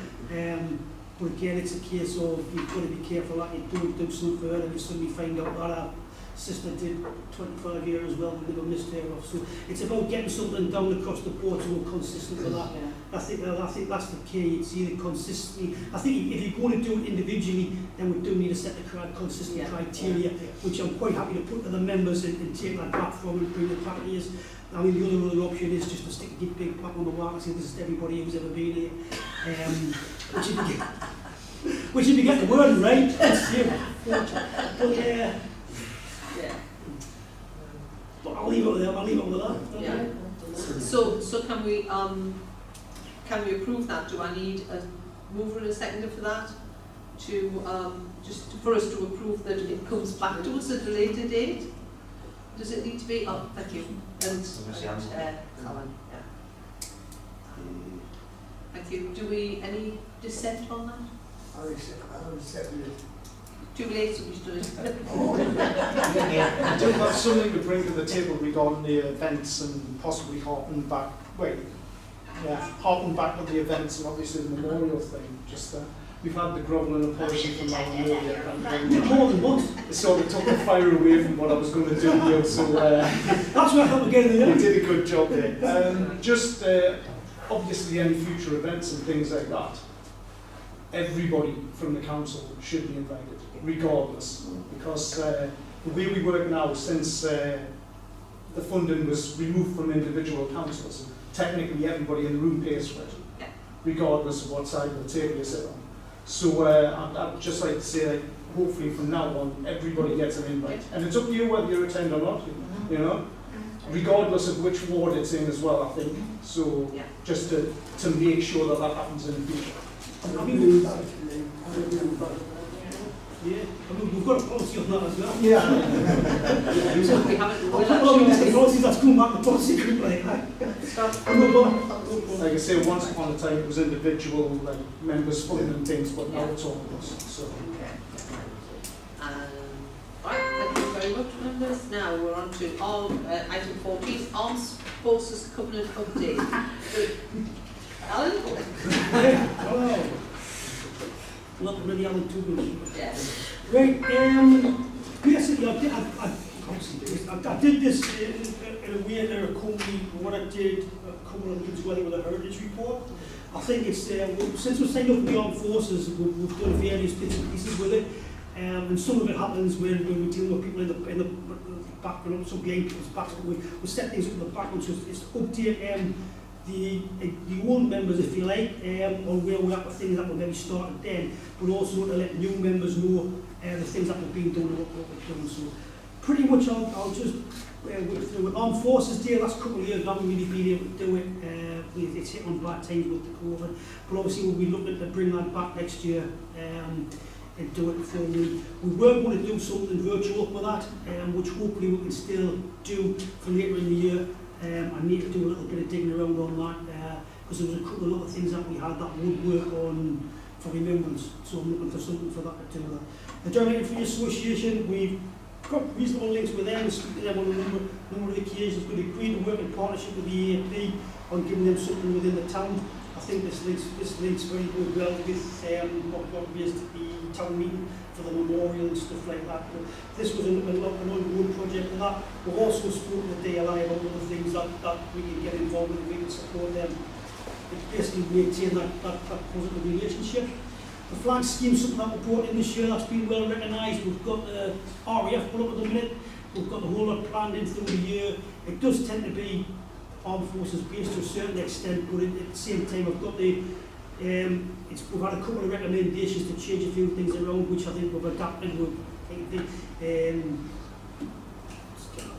But again, it's a case of you've got to be careful that you don't do something further and you suddenly find out that sister did 25 years as well, and never missed her off. So it's about getting something down across the board so we're consistent with that. I think that's the key. It's either consistently. I think if you're going to do it individually, then we do need to set the consistent criteria, which I'm quite happy to put to the members and take that back from and bring it back to us. I mean, the other option is just to stick a big pack on the wall and say this is everybody who's ever been here. Which if you get the word right, that's you. But but I'll leave it with that. Yeah. So can we approve that? Do I need a mover and a seconder for that? To just for us to approve that it comes back to us at a later date? Does it need to be? Oh, thank you. And Alan. Yeah. Thank you. Do we any dissent on that? I'll accept it. Too late, so we should. I do have something to bring to the table regarding the events and possibly harking back. Harking back to the events and obviously the memorial thing. Just we've had the groveling apology from Alan earlier, and sort of took the fire away from what I was going to do here. So that's what I thought again. You did a good job there. Obviously, any future events and things like that, everybody from the council should be invited, regardless, because the way we work now, since the funding was removed from individual councils, technically everybody in the room pays for it, regardless of what side of the table you sit on. So I'd just like to say, hopefully from now on, everybody gets an invite, and it's up to you whether you attend or not, you know, regardless of which ward it's in as well, I think. So just to make sure that happens in the future. Yeah, I mean, we've got a policy on that as well. Yeah. So we haven't. The policy that's come back, the policy group like Like I say, once upon a time it was individual like members funding things, but now it's all of us. So. Right, thank you very much, members. Now we're on to item 14, Armed Forces Covenant update. Alan? Hello. Not really Alan too much. Yes. Right, basically I did this in a way that accompanied what I did a couple of weeks ago with a heritage report. I think it's, since we're signed up with the armed forces, we've done various bits and pieces with it. And some of it happens when we're dealing with people in the background, some behind people's backs, but we set things up in the background, so it's to update the old members, if you like, on where we're at with things that were maybe started then, but also to let new members know the things that were being done and what we're doing. So pretty much I'll just work through it. Armed Forces Day, last couple of years, we haven't really been able to do it. It's hit on bad times with the COVID, but obviously we'll be looking to bring that back next year. And do it for me. We were going to do something virtual with that, which hopefully we can still do for later in the year. I need to do a little bit of digging around on that, because there was a couple of other things that we had that would work on for remembrance, so I'm looking for something for that to do that. The German Infantry Association, we've got reasonable links with them, we speak to them on a number of occasions. We've agreed to work in partnership with the EAP on giving them something within the town. I think this links very well with what got raised at the town meeting for the memorial and stuff like that. But this was an ongoing project for that. We've also spoken to DLI about other things that we can get involved with, we can support them. It basically maintain that positive relationship. The flag scheme is something that we brought in this year that's been well recognised. We've got the RAF put up at the minute. We've got the whole lot planned in through the year. It does tend to be armed forces based to a certain extent, but at the same time I've got the we've had a couple of recommendations to change a few things around, which I think we've adapted.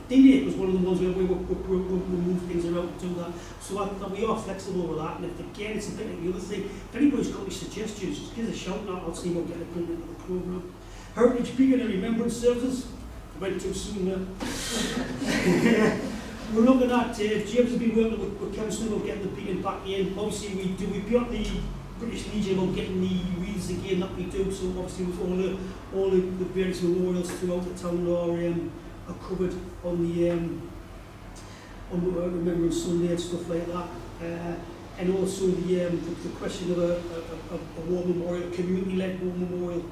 D8 was one of the ones where we moved things around to do that, so that we are flexible with that. And if again it's a bit like the other thing, if anybody's got any suggestions, just give us a shout now. I'll see what get it put into the programme. Heritage Beacon and Remembrance Services. I went too soon there. We're looking at, James has been working with council on getting the beacon back in. Obviously we've got the British Legion on getting the wreaths again that we do, so obviously with all the various memorials throughout the town are covered on the Remembrance Sunday and stuff like that. And also the question of a war memorial, community-led war memorial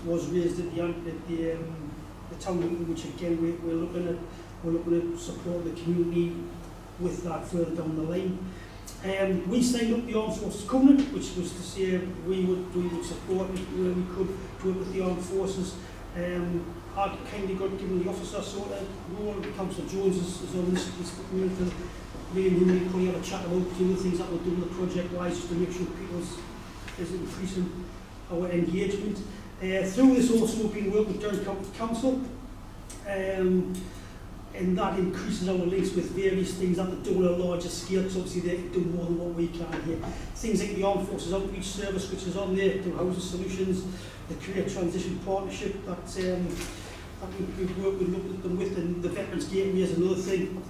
was raised at the the town meeting, which again we're looking at support the community with that further down the line. We signed up the Armed Forces Covenant, which was to say we would support it where we could do it with the Armed Forces. I'd kindly got given the officer sort of role. Councillor Jones is on this community. Me and him will probably have a chat about some of the things that we're doing the project-wise, just to make sure people is increasing our engagement. Through this also we've been working with Durham County Council, and that increases our links with various things that they do on a larger scale, because obviously they do more than what we can here. Things like the Armed Forces Outreach Service, which is on there, to Housing Solutions, the Career Transition Partnership that we've worked with them with, and the Veterans Gateway is another thing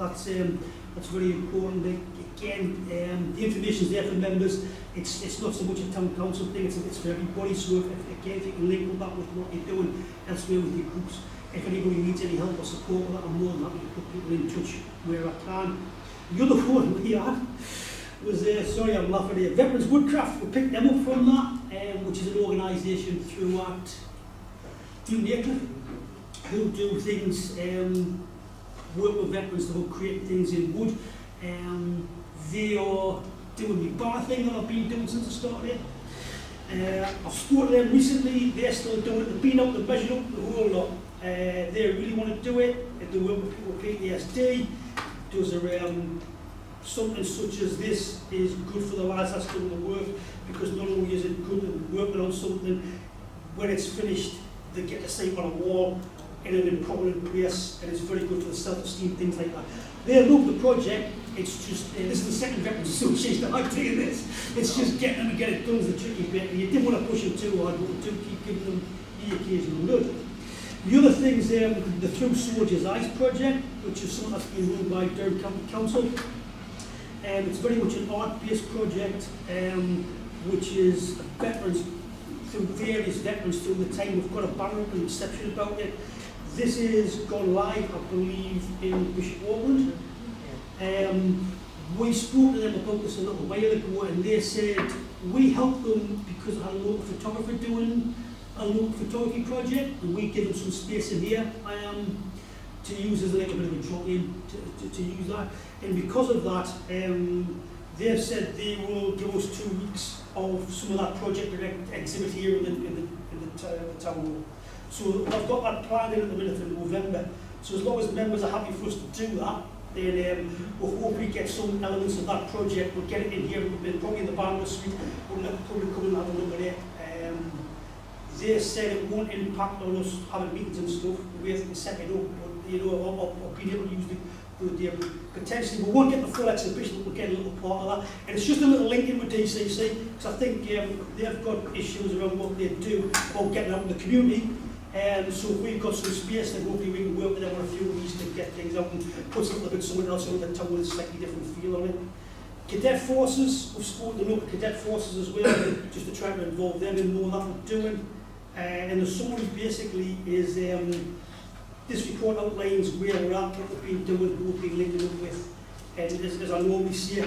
that's very important. Again, the information is there for members. It's not so much a town council thing, it's for everybody. So if you can link with that with what you're doing elsewhere with your groups, if anybody needs any help or support with that, I'm more than happy to put people in touch where I can. The other one we had was, sorry I'm laughing here, Veterans Woodcraft. We picked them up from that, which is an organisation throughout Newcastle who do things, work with veterans to help create things in wood. They are doing the bar thing that I've been doing since I started. I've spoken to them recently, they're still doing it, they've been out, they've measured up the whole lot. They really want to do it. If they work with people with PTSD, does something such as this is good for the lads that's doing the work, because not only is it good at working on something, when it's finished, they get to see it on a wall in an improminent place, and it's very good for the self-esteem, things like that. They love the project. It's just, this is the second Veterans Association I've taken this. It's just getting them to get it done is the tricky bit. You didn't want to push them too hard, but we do keep giving them the occasional nudge. The other things, the Through Soldiers' Eyes project, which is something that's been run by Durham County Council. It's very much an art-based project, which is veterans, through various veterans through the time. We've got a banner and reception about it. This is gone live, I believe, in Bishop Auckland. We spoke to them about this a little while ago, and they said we help them because I had a local photographer doing a local photography project, and we give them some space in here to use as a little bit of a drop-in to use that. And because of that, they've said they will give us 2 weeks of some of that project exhibit here in the town hall. So I've got that planned in at the minute for November. So as long as members are happy for us to do that, then we'll hopefully get some elements of that project. We'll get it in here, probably in the Barnwell Suite. We'll probably come and have a look at it. They said it won't impact on us having meetings and stuff, the way they can set it up, but, you know, or being able to use the potentially, we won't get the full exhibition, but we'll get a little part of that. And it's just a little link in with DCC, because I think they've got issues around what they do about getting out in the community. So if we've got some space, then hopefully we can work with them on a few of these to get things out and put a little bit somewhere else on the town with a slightly different feel on it. Cadet Forces, we've spoken to local Cadet Forces as well, just to try to involve them in more that we're doing. And the summary basically is this report outlines where we're at, what we've been doing, who we've been linking up with. And as I normally say,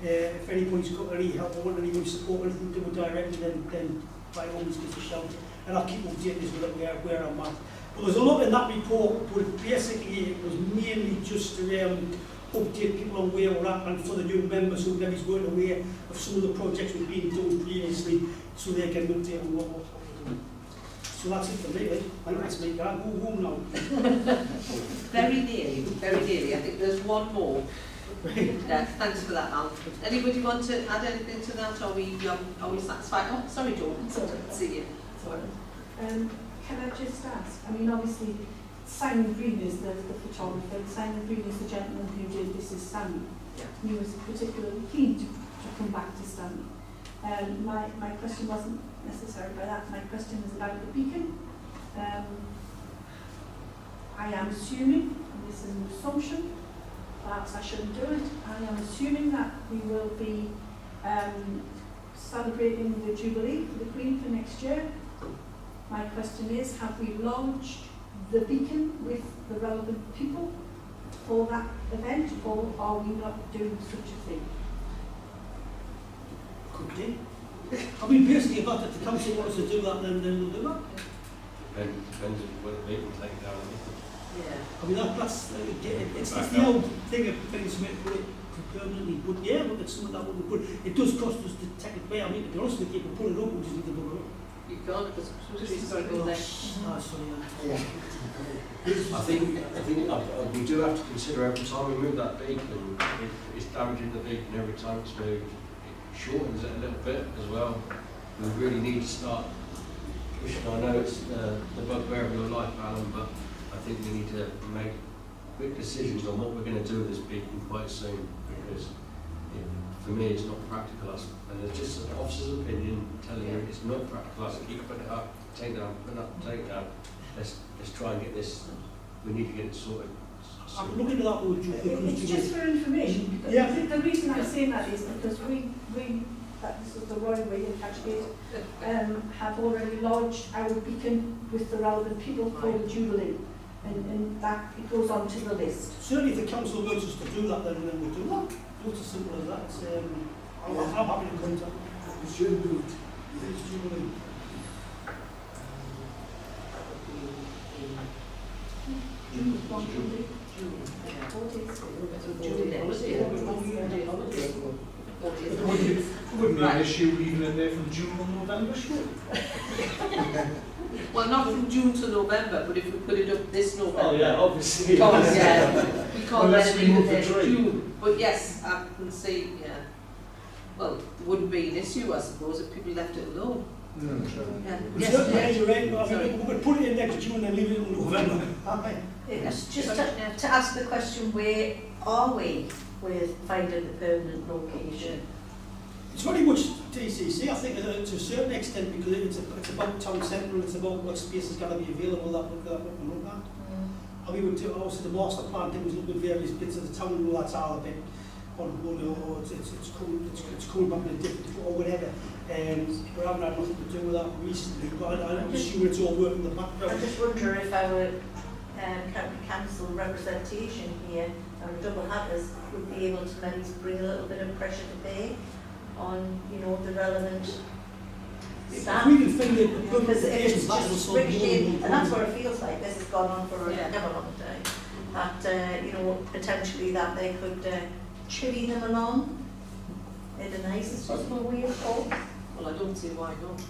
if anybody's got any help or want anybody support anything to do it directly, then by all means give us a shout. And I'll keep updating this with where I'm at. But there's a lot in that report, but basically it was mainly just to update people on where we're at, and for the new members who maybe weren't aware of some of the projects we've been doing previously, so they can update on what we're doing. So that's it for me, right? I think that's me. Can I go home now? Very nearly. I think there's one more. Yeah, thanks for that, Al. Anybody want to add anything to that? Are we satisfied? Oh, sorry, Dawn. See you. Sorry. Can I just ask? I mean, obviously, Simon Green is the photographer. Simon Green is the gentleman who did This Is Stanley. Yeah. He was particularly keen to come back to Stanley. My question wasn't necessarily by that. My question is about the beacon. I am assuming, and this is an assumption, perhaps I shouldn't do it, I am assuming that we will be celebrating the Jubilee for the Queen for next year. My question is, have we launched the beacon with the relevant people for that event, or are we not doing such a thing? Could do. I mean, basically, if the council wants to do that, then we'll do that. Depends on what the meeting take down. Yeah. I mean, it's the old thing of things to put it permanently, but yeah, but it's something that would be good. It does cost us to take it away. I mean, to be honest with you, if we put it up, we just need to put it up. You can't, because it's got to go there. Ah, sorry, Yeah. I think we do have to consider every time we move that beacon, it's damaging the beacon every time it's moved. It shortens it a little bit as well. We really need to start pushing. I know it's the bugbear of your life, Alan, but I think we need to make quick decisions on what we're going to do with this beacon quite soon, because for me it's not practical. And it's just an officer's opinion telling you it's not practical. I said, keep putting it up, take it down, put it up, take it down. Let's try and get this. We need to get it sorted. I'm looking at that one, It's just for information, because Yeah. the reason I'm saying that is because we this is the Royal Way in Catchgate, have already lodged our beacon with the relevant people for the Jubilee, and that it goes on to the list. Certainly, if the council wants us to do that, then we'll do that. It's as simple as that. It's, I'm happy to contact. We should do it. It's Jubilee. It wouldn't be an issue leaving it there from June or November, surely. Well, not from June to November, but if we put it up this November. Oh yeah, obviously. Because, yeah, we can't Unless let we it move leave the it in tree. June. But yes, I can see, yeah. Well, it wouldn't be an issue, I suppose, if people left it alone. Yeah. Yes, yeah, you're right. But I mean, we could put it in next June and leave it in November. It's just to ask the question, where are we with finding the permanent location? It's very much TCC, I think, to a certain extent, because it's about town centre and it's about what space is going to be available that we can look at. I mean, also the master plan thing was looking at various bits of the town, and all that's all a bit on one, or it's coming back in a different, or whatever. We haven't had nothing to do with that recently, but I'm sure it's all working in the I background. just wonder if our county council representation here, our double hatters, would be able to maybe bring a little bit of pressure to bear on, you know, the relevant staff. If we can find the Because if it's that will just solve more ricocheted, than and that's what it feels like, this has gone on for Yeah. a long time, that, you know, potentially that they could chivvy them along in the nicest possible way of thought. Well, I don't see why not.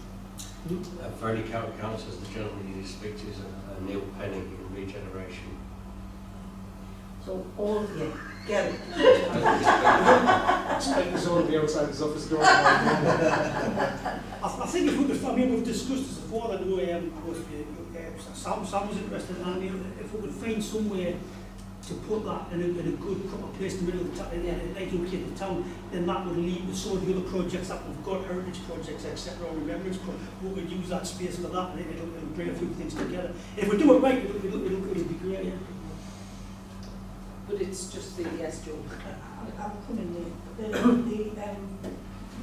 For any county councillors, the gentleman you need to speak to is Neil Penny in Regeneration. So all of you, go. Expect us all to be outside his office door. I think if we could, I mean, we've discussed this before, I know Sam was interested, and if we could find somewhere to put that in a good proper place in the middle of the town, like located the town, then that would lead to some of the other projects that we've got, heritage projects, etc., or remembrance projects. We would use that space for that, and it'll bring a few things together. If we do it right, it'll be great. Yeah. But it's just the yes, Joe. I'll come in there. The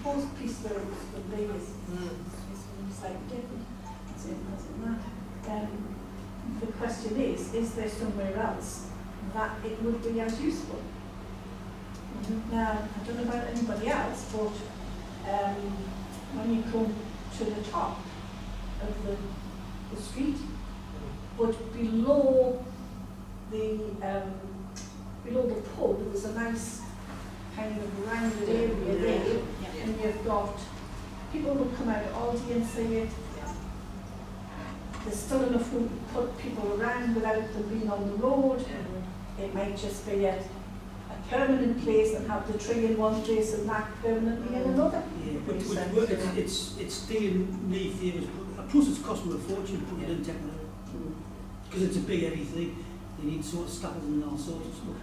proposed piece of the Vegas is slightly different. It's in that. The question is there somewhere else that it would be as useful? Now, I don't know about anybody else, but when you come to the top of the street, but below the pub, there was a nice kind of rounded area there, and you've got people who come out of Aldi and see it. There's still enough room to put people around without them being on the road. It might just be a permanent place and have the tree in one place and that permanently in another. Yeah, but it's doing me favours. Plus, it's costing a fortune to put it in technology because it's a big heavy thing. You need sort of scaffolding and all sorts of stuff.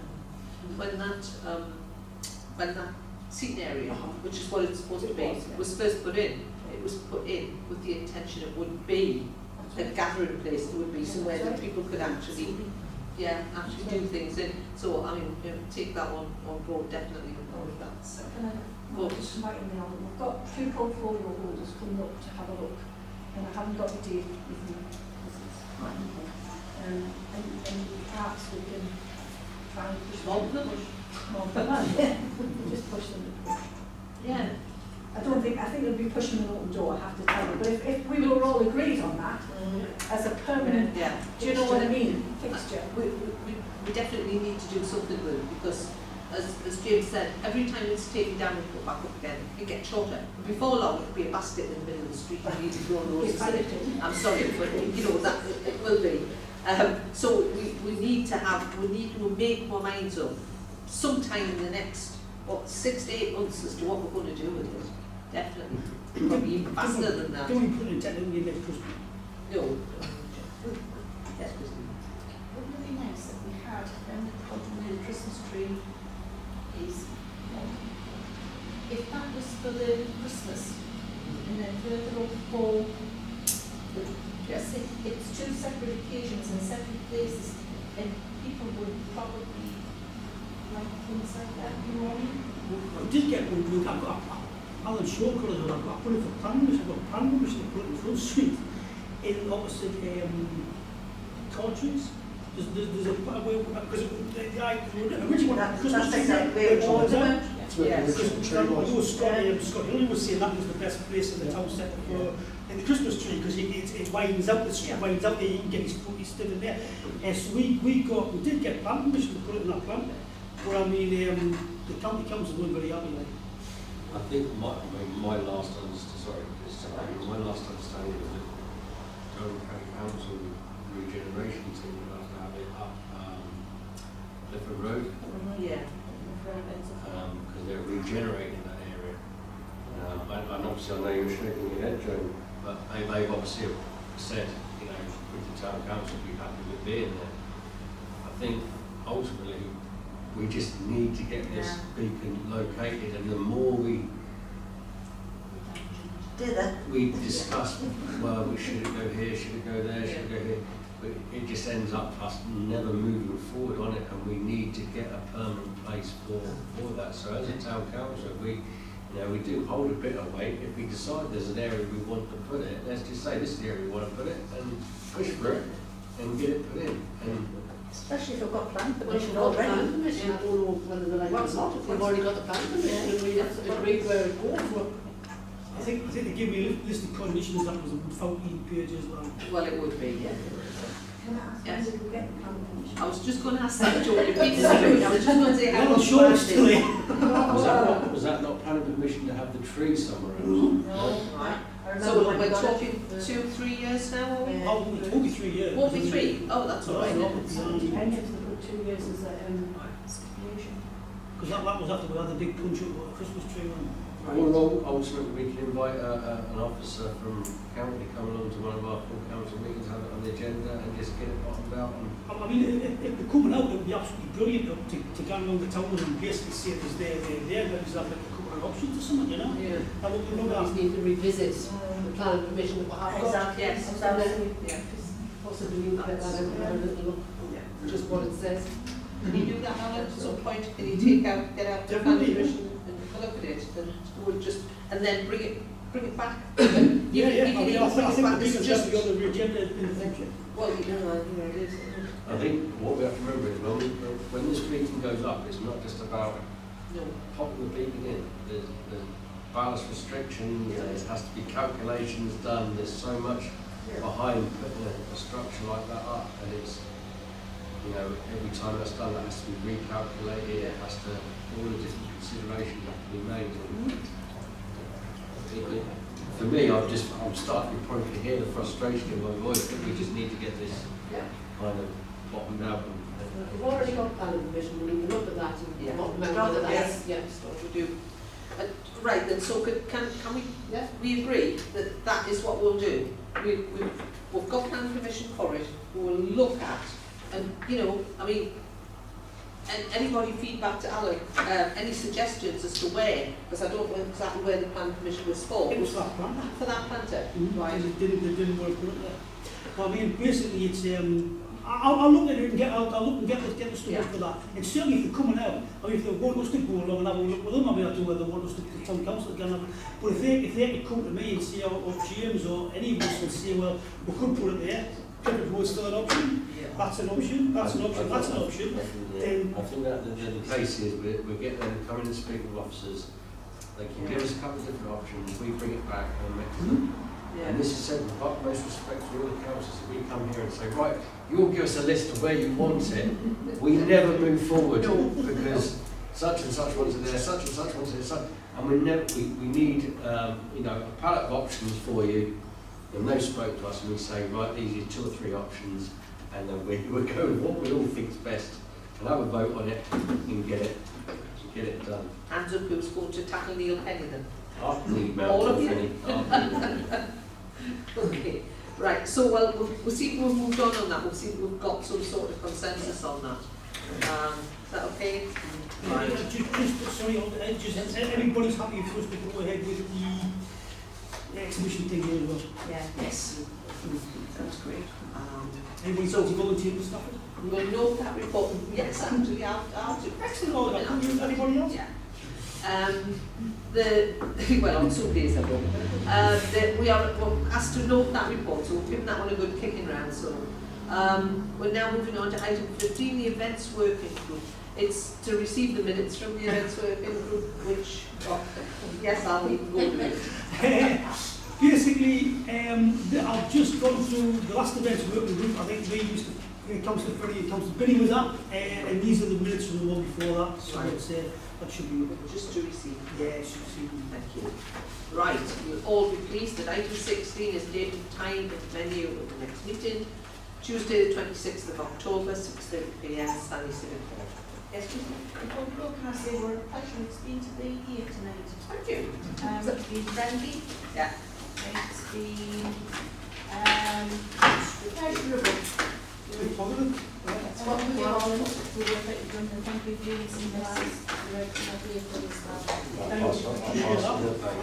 When that seating area, which is what it's supposed to be, was first put in, it was put in with the intention it would be a gathering place. It would be somewhere that people could actually do things in. So, I mean, take that on board, definitely. That's, We've got two portfolio holders coming up to have a look, and I haven't got the date with me. And perhaps we can try and push them. Just push them to push. yeah. I think it'll be pushing an open door, I have to tell you. But if we were all agreed on that, as a permanent, Yeah. do you know what I mean, fixture. We definitely need to do something with it because, as James said, every time it's taken down and put back up again, it gets shorter. Before long, it'll be a basket in the middle of the street and you grow roses in it. I'm sorry, but you know that it will be. So we need to make our minds up sometime in the next 6 to 8 months as to what we're going to do with it. Definitely, probably even faster than that. Don't we put it in technically next Christmas? No. Yes, please. Wouldn't it be nice if we had, when we put in the Christmas tree, if that was for the Christmas, and then further up for, yes, it's two separate occasions and separate places, and people would probably like things like that, you know what I mean? I did get one, look, I've got Alan Shaw colours, I've got put it for planning permission, I've got planning permission to put it in Front Street, in opposite car trees. There's a, because the original one, Christmas tree. Scott Hill was saying that was the best place in the town centre for in the Christmas tree because it widens out, the street widens out there, you can get his foot, he's still in there. So we did get planning permission to put it in that plan, but I mean, the county council weren't very happy. Like. I think my last understanding was that Durham County Council regeneration team were going to have it up Clifford Road. Yeah. Because they're regenerating that area. And obviously I know you're shaking your head, Joe, but they've obviously said, you know, with the town council be happy with being there. I think ultimately we just need to get this beacon located, and the more we discuss, well, should it go here, should it go there, should it go here, but it just ends up us never moving forward on it, and we need to get a permanent place for that. So as a town council, we do hold a bit of weight. If we decide there's an area we want to put it, let's just say this is the area we want to put it, and push for it, and get it put in. And especially if we've got plan Well, permission we've got the already. plan permission, I don't know whether they're like it's not, if we've already got the plan permission, and we have to agree where it goes. I think they give me a list of conditions that was a 14 pages long. Well, it would be, yeah. Can I ask Yes. when did we get the plan permission? I was just going to ask that, Joe, if we disagree. I was just going to say how I'm much sure plan it's it still is. here. was that not planning permission to have the tree somewhere else? No. Right. I remember So when we we're got it. talking 2-3 years now, are we? Yeah. Oh, it will be 3 years. Won't be 3? Oh, that's all right. then. It depends if they put 2 years as a stipulation. Because that was after we had the big punch up with a Christmas tree on. Or ultimately we can invite an officer from county come along to one of our full council meetings, have it on the agenda, and just get it bottomed out. I mean, if they're coming out, it would be absolutely brilliant to go around the town and basically say there's there, but there's like a couple of options or something, you know? Yeah. That would be We no just need to revisit the plan permission that we have got. Exactly. Yes. And then Yeah. possibly look at that and have a little look, just what it says. Can you do that, Alan, at some point? Can you get out the plan Definitely. permission and look at it, and we'll just, and then bring it back? Yeah, I mean, I think the It's biggest just, have to be on the agenda in the future. well, you know, it is. I think what we have to remember is when this meeting goes up, it's not just about No. popping the beacon in. There's ballast restrictions, there has to be calculations done, there's so much behind putting a structure like that up, and it's, you know, every time that's done, that has to be recalculated, it has to, all the different considerations have to be made. For me, I'm starting to probably hear the frustration in my voice that we just need to get this kind of bottomed out. We've already got planning permission, we need to look at that Yeah. and what remember that Yes. that's, yeah. We do. Right, then, so can we, Yeah. we agree that that is what we'll do? We've got plan permission for it, we'll look at, and, you know, I mean, anybody feedback to Alan, any suggestions as to where, because I don't know exactly where the plan permission was for. It was that plan. For that planter? Right. They didn't work with it there. Well, I mean, basically, it's I'll look at it and get the stuff up for that. And certainly, if they're coming out, or if they want us to go along and have a look with them, I mean, I don't know whether they want us to the town council again. But if they could come to me and say, or James or any of us and say, well, we could put it there. Clifford Road's still an option. That's an option. That's an option. That's an option. Then I think that the case is we get them to come in and speak with officers. They can give us a couple of different options. We bring it back and make them. And this is said with utmost respect to all the councillors. If we come here and say, right, you'll give us a list of where you want it, we never move forward because such and such ones are there, such and such ones are there, such, and we need you know, a palette of options for you. And they spoke to us and we say, right, these are 2 or 3 options, and then we'll go with what we all think is best and have a vote on it and get it done. Hands up, who's going to tackle Neil Penny then? After the email, All of you? Penny, after Okay, right, so we'll see if we've moved on that, we'll see if we've got some sort of consensus on that. Is that okay? Right. Sorry, just everybody's happy for us to go ahead with the exhibition thing here as well. Yeah. Yes. That's great. Anybody's got to volunteer to stuff it? We'll note that report, yes, actually, I'll do. Excellent, all that. Anybody else? Yeah. Well, on some days I will. We are asked to note that report, so we've given that one a good kicking round. So we're now moving on to item 15, the events working group. It's to receive the minutes from the events working group, which, yes, I'll even go do it. Basically, I've just gone through the last events working group. I think we used to, Councillor Freddie and Councillor Binny was that, and these are the minutes from the one before that. So Right. that should be Just to receive. yeah, should see. Thank you. Right, you'll all be pleased that item 16 is date and time and venue of the next meeting, Tuesday the 26th of October, 6:30 p.m, Stanley Civic Hall. Yes, please. Before we go, can I say we're a pleasure it's been to be here tonight. Thank you. It's been friendly. Yeah. It's been pleasurable. Very positive. That's what we all do. We work at the and thank you for doing some nice direction of vehicle as well. I'll pass on your thanks.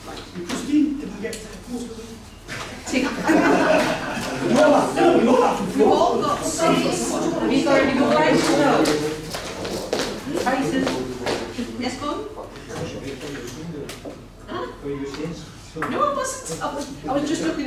Thank you. Christine, did we get to the post? Tick. No, we all have to We've floor. all got seats. Have you got any more rights to know? Tyson? Yes, go on. Huh? No, I wasn't. I was just looking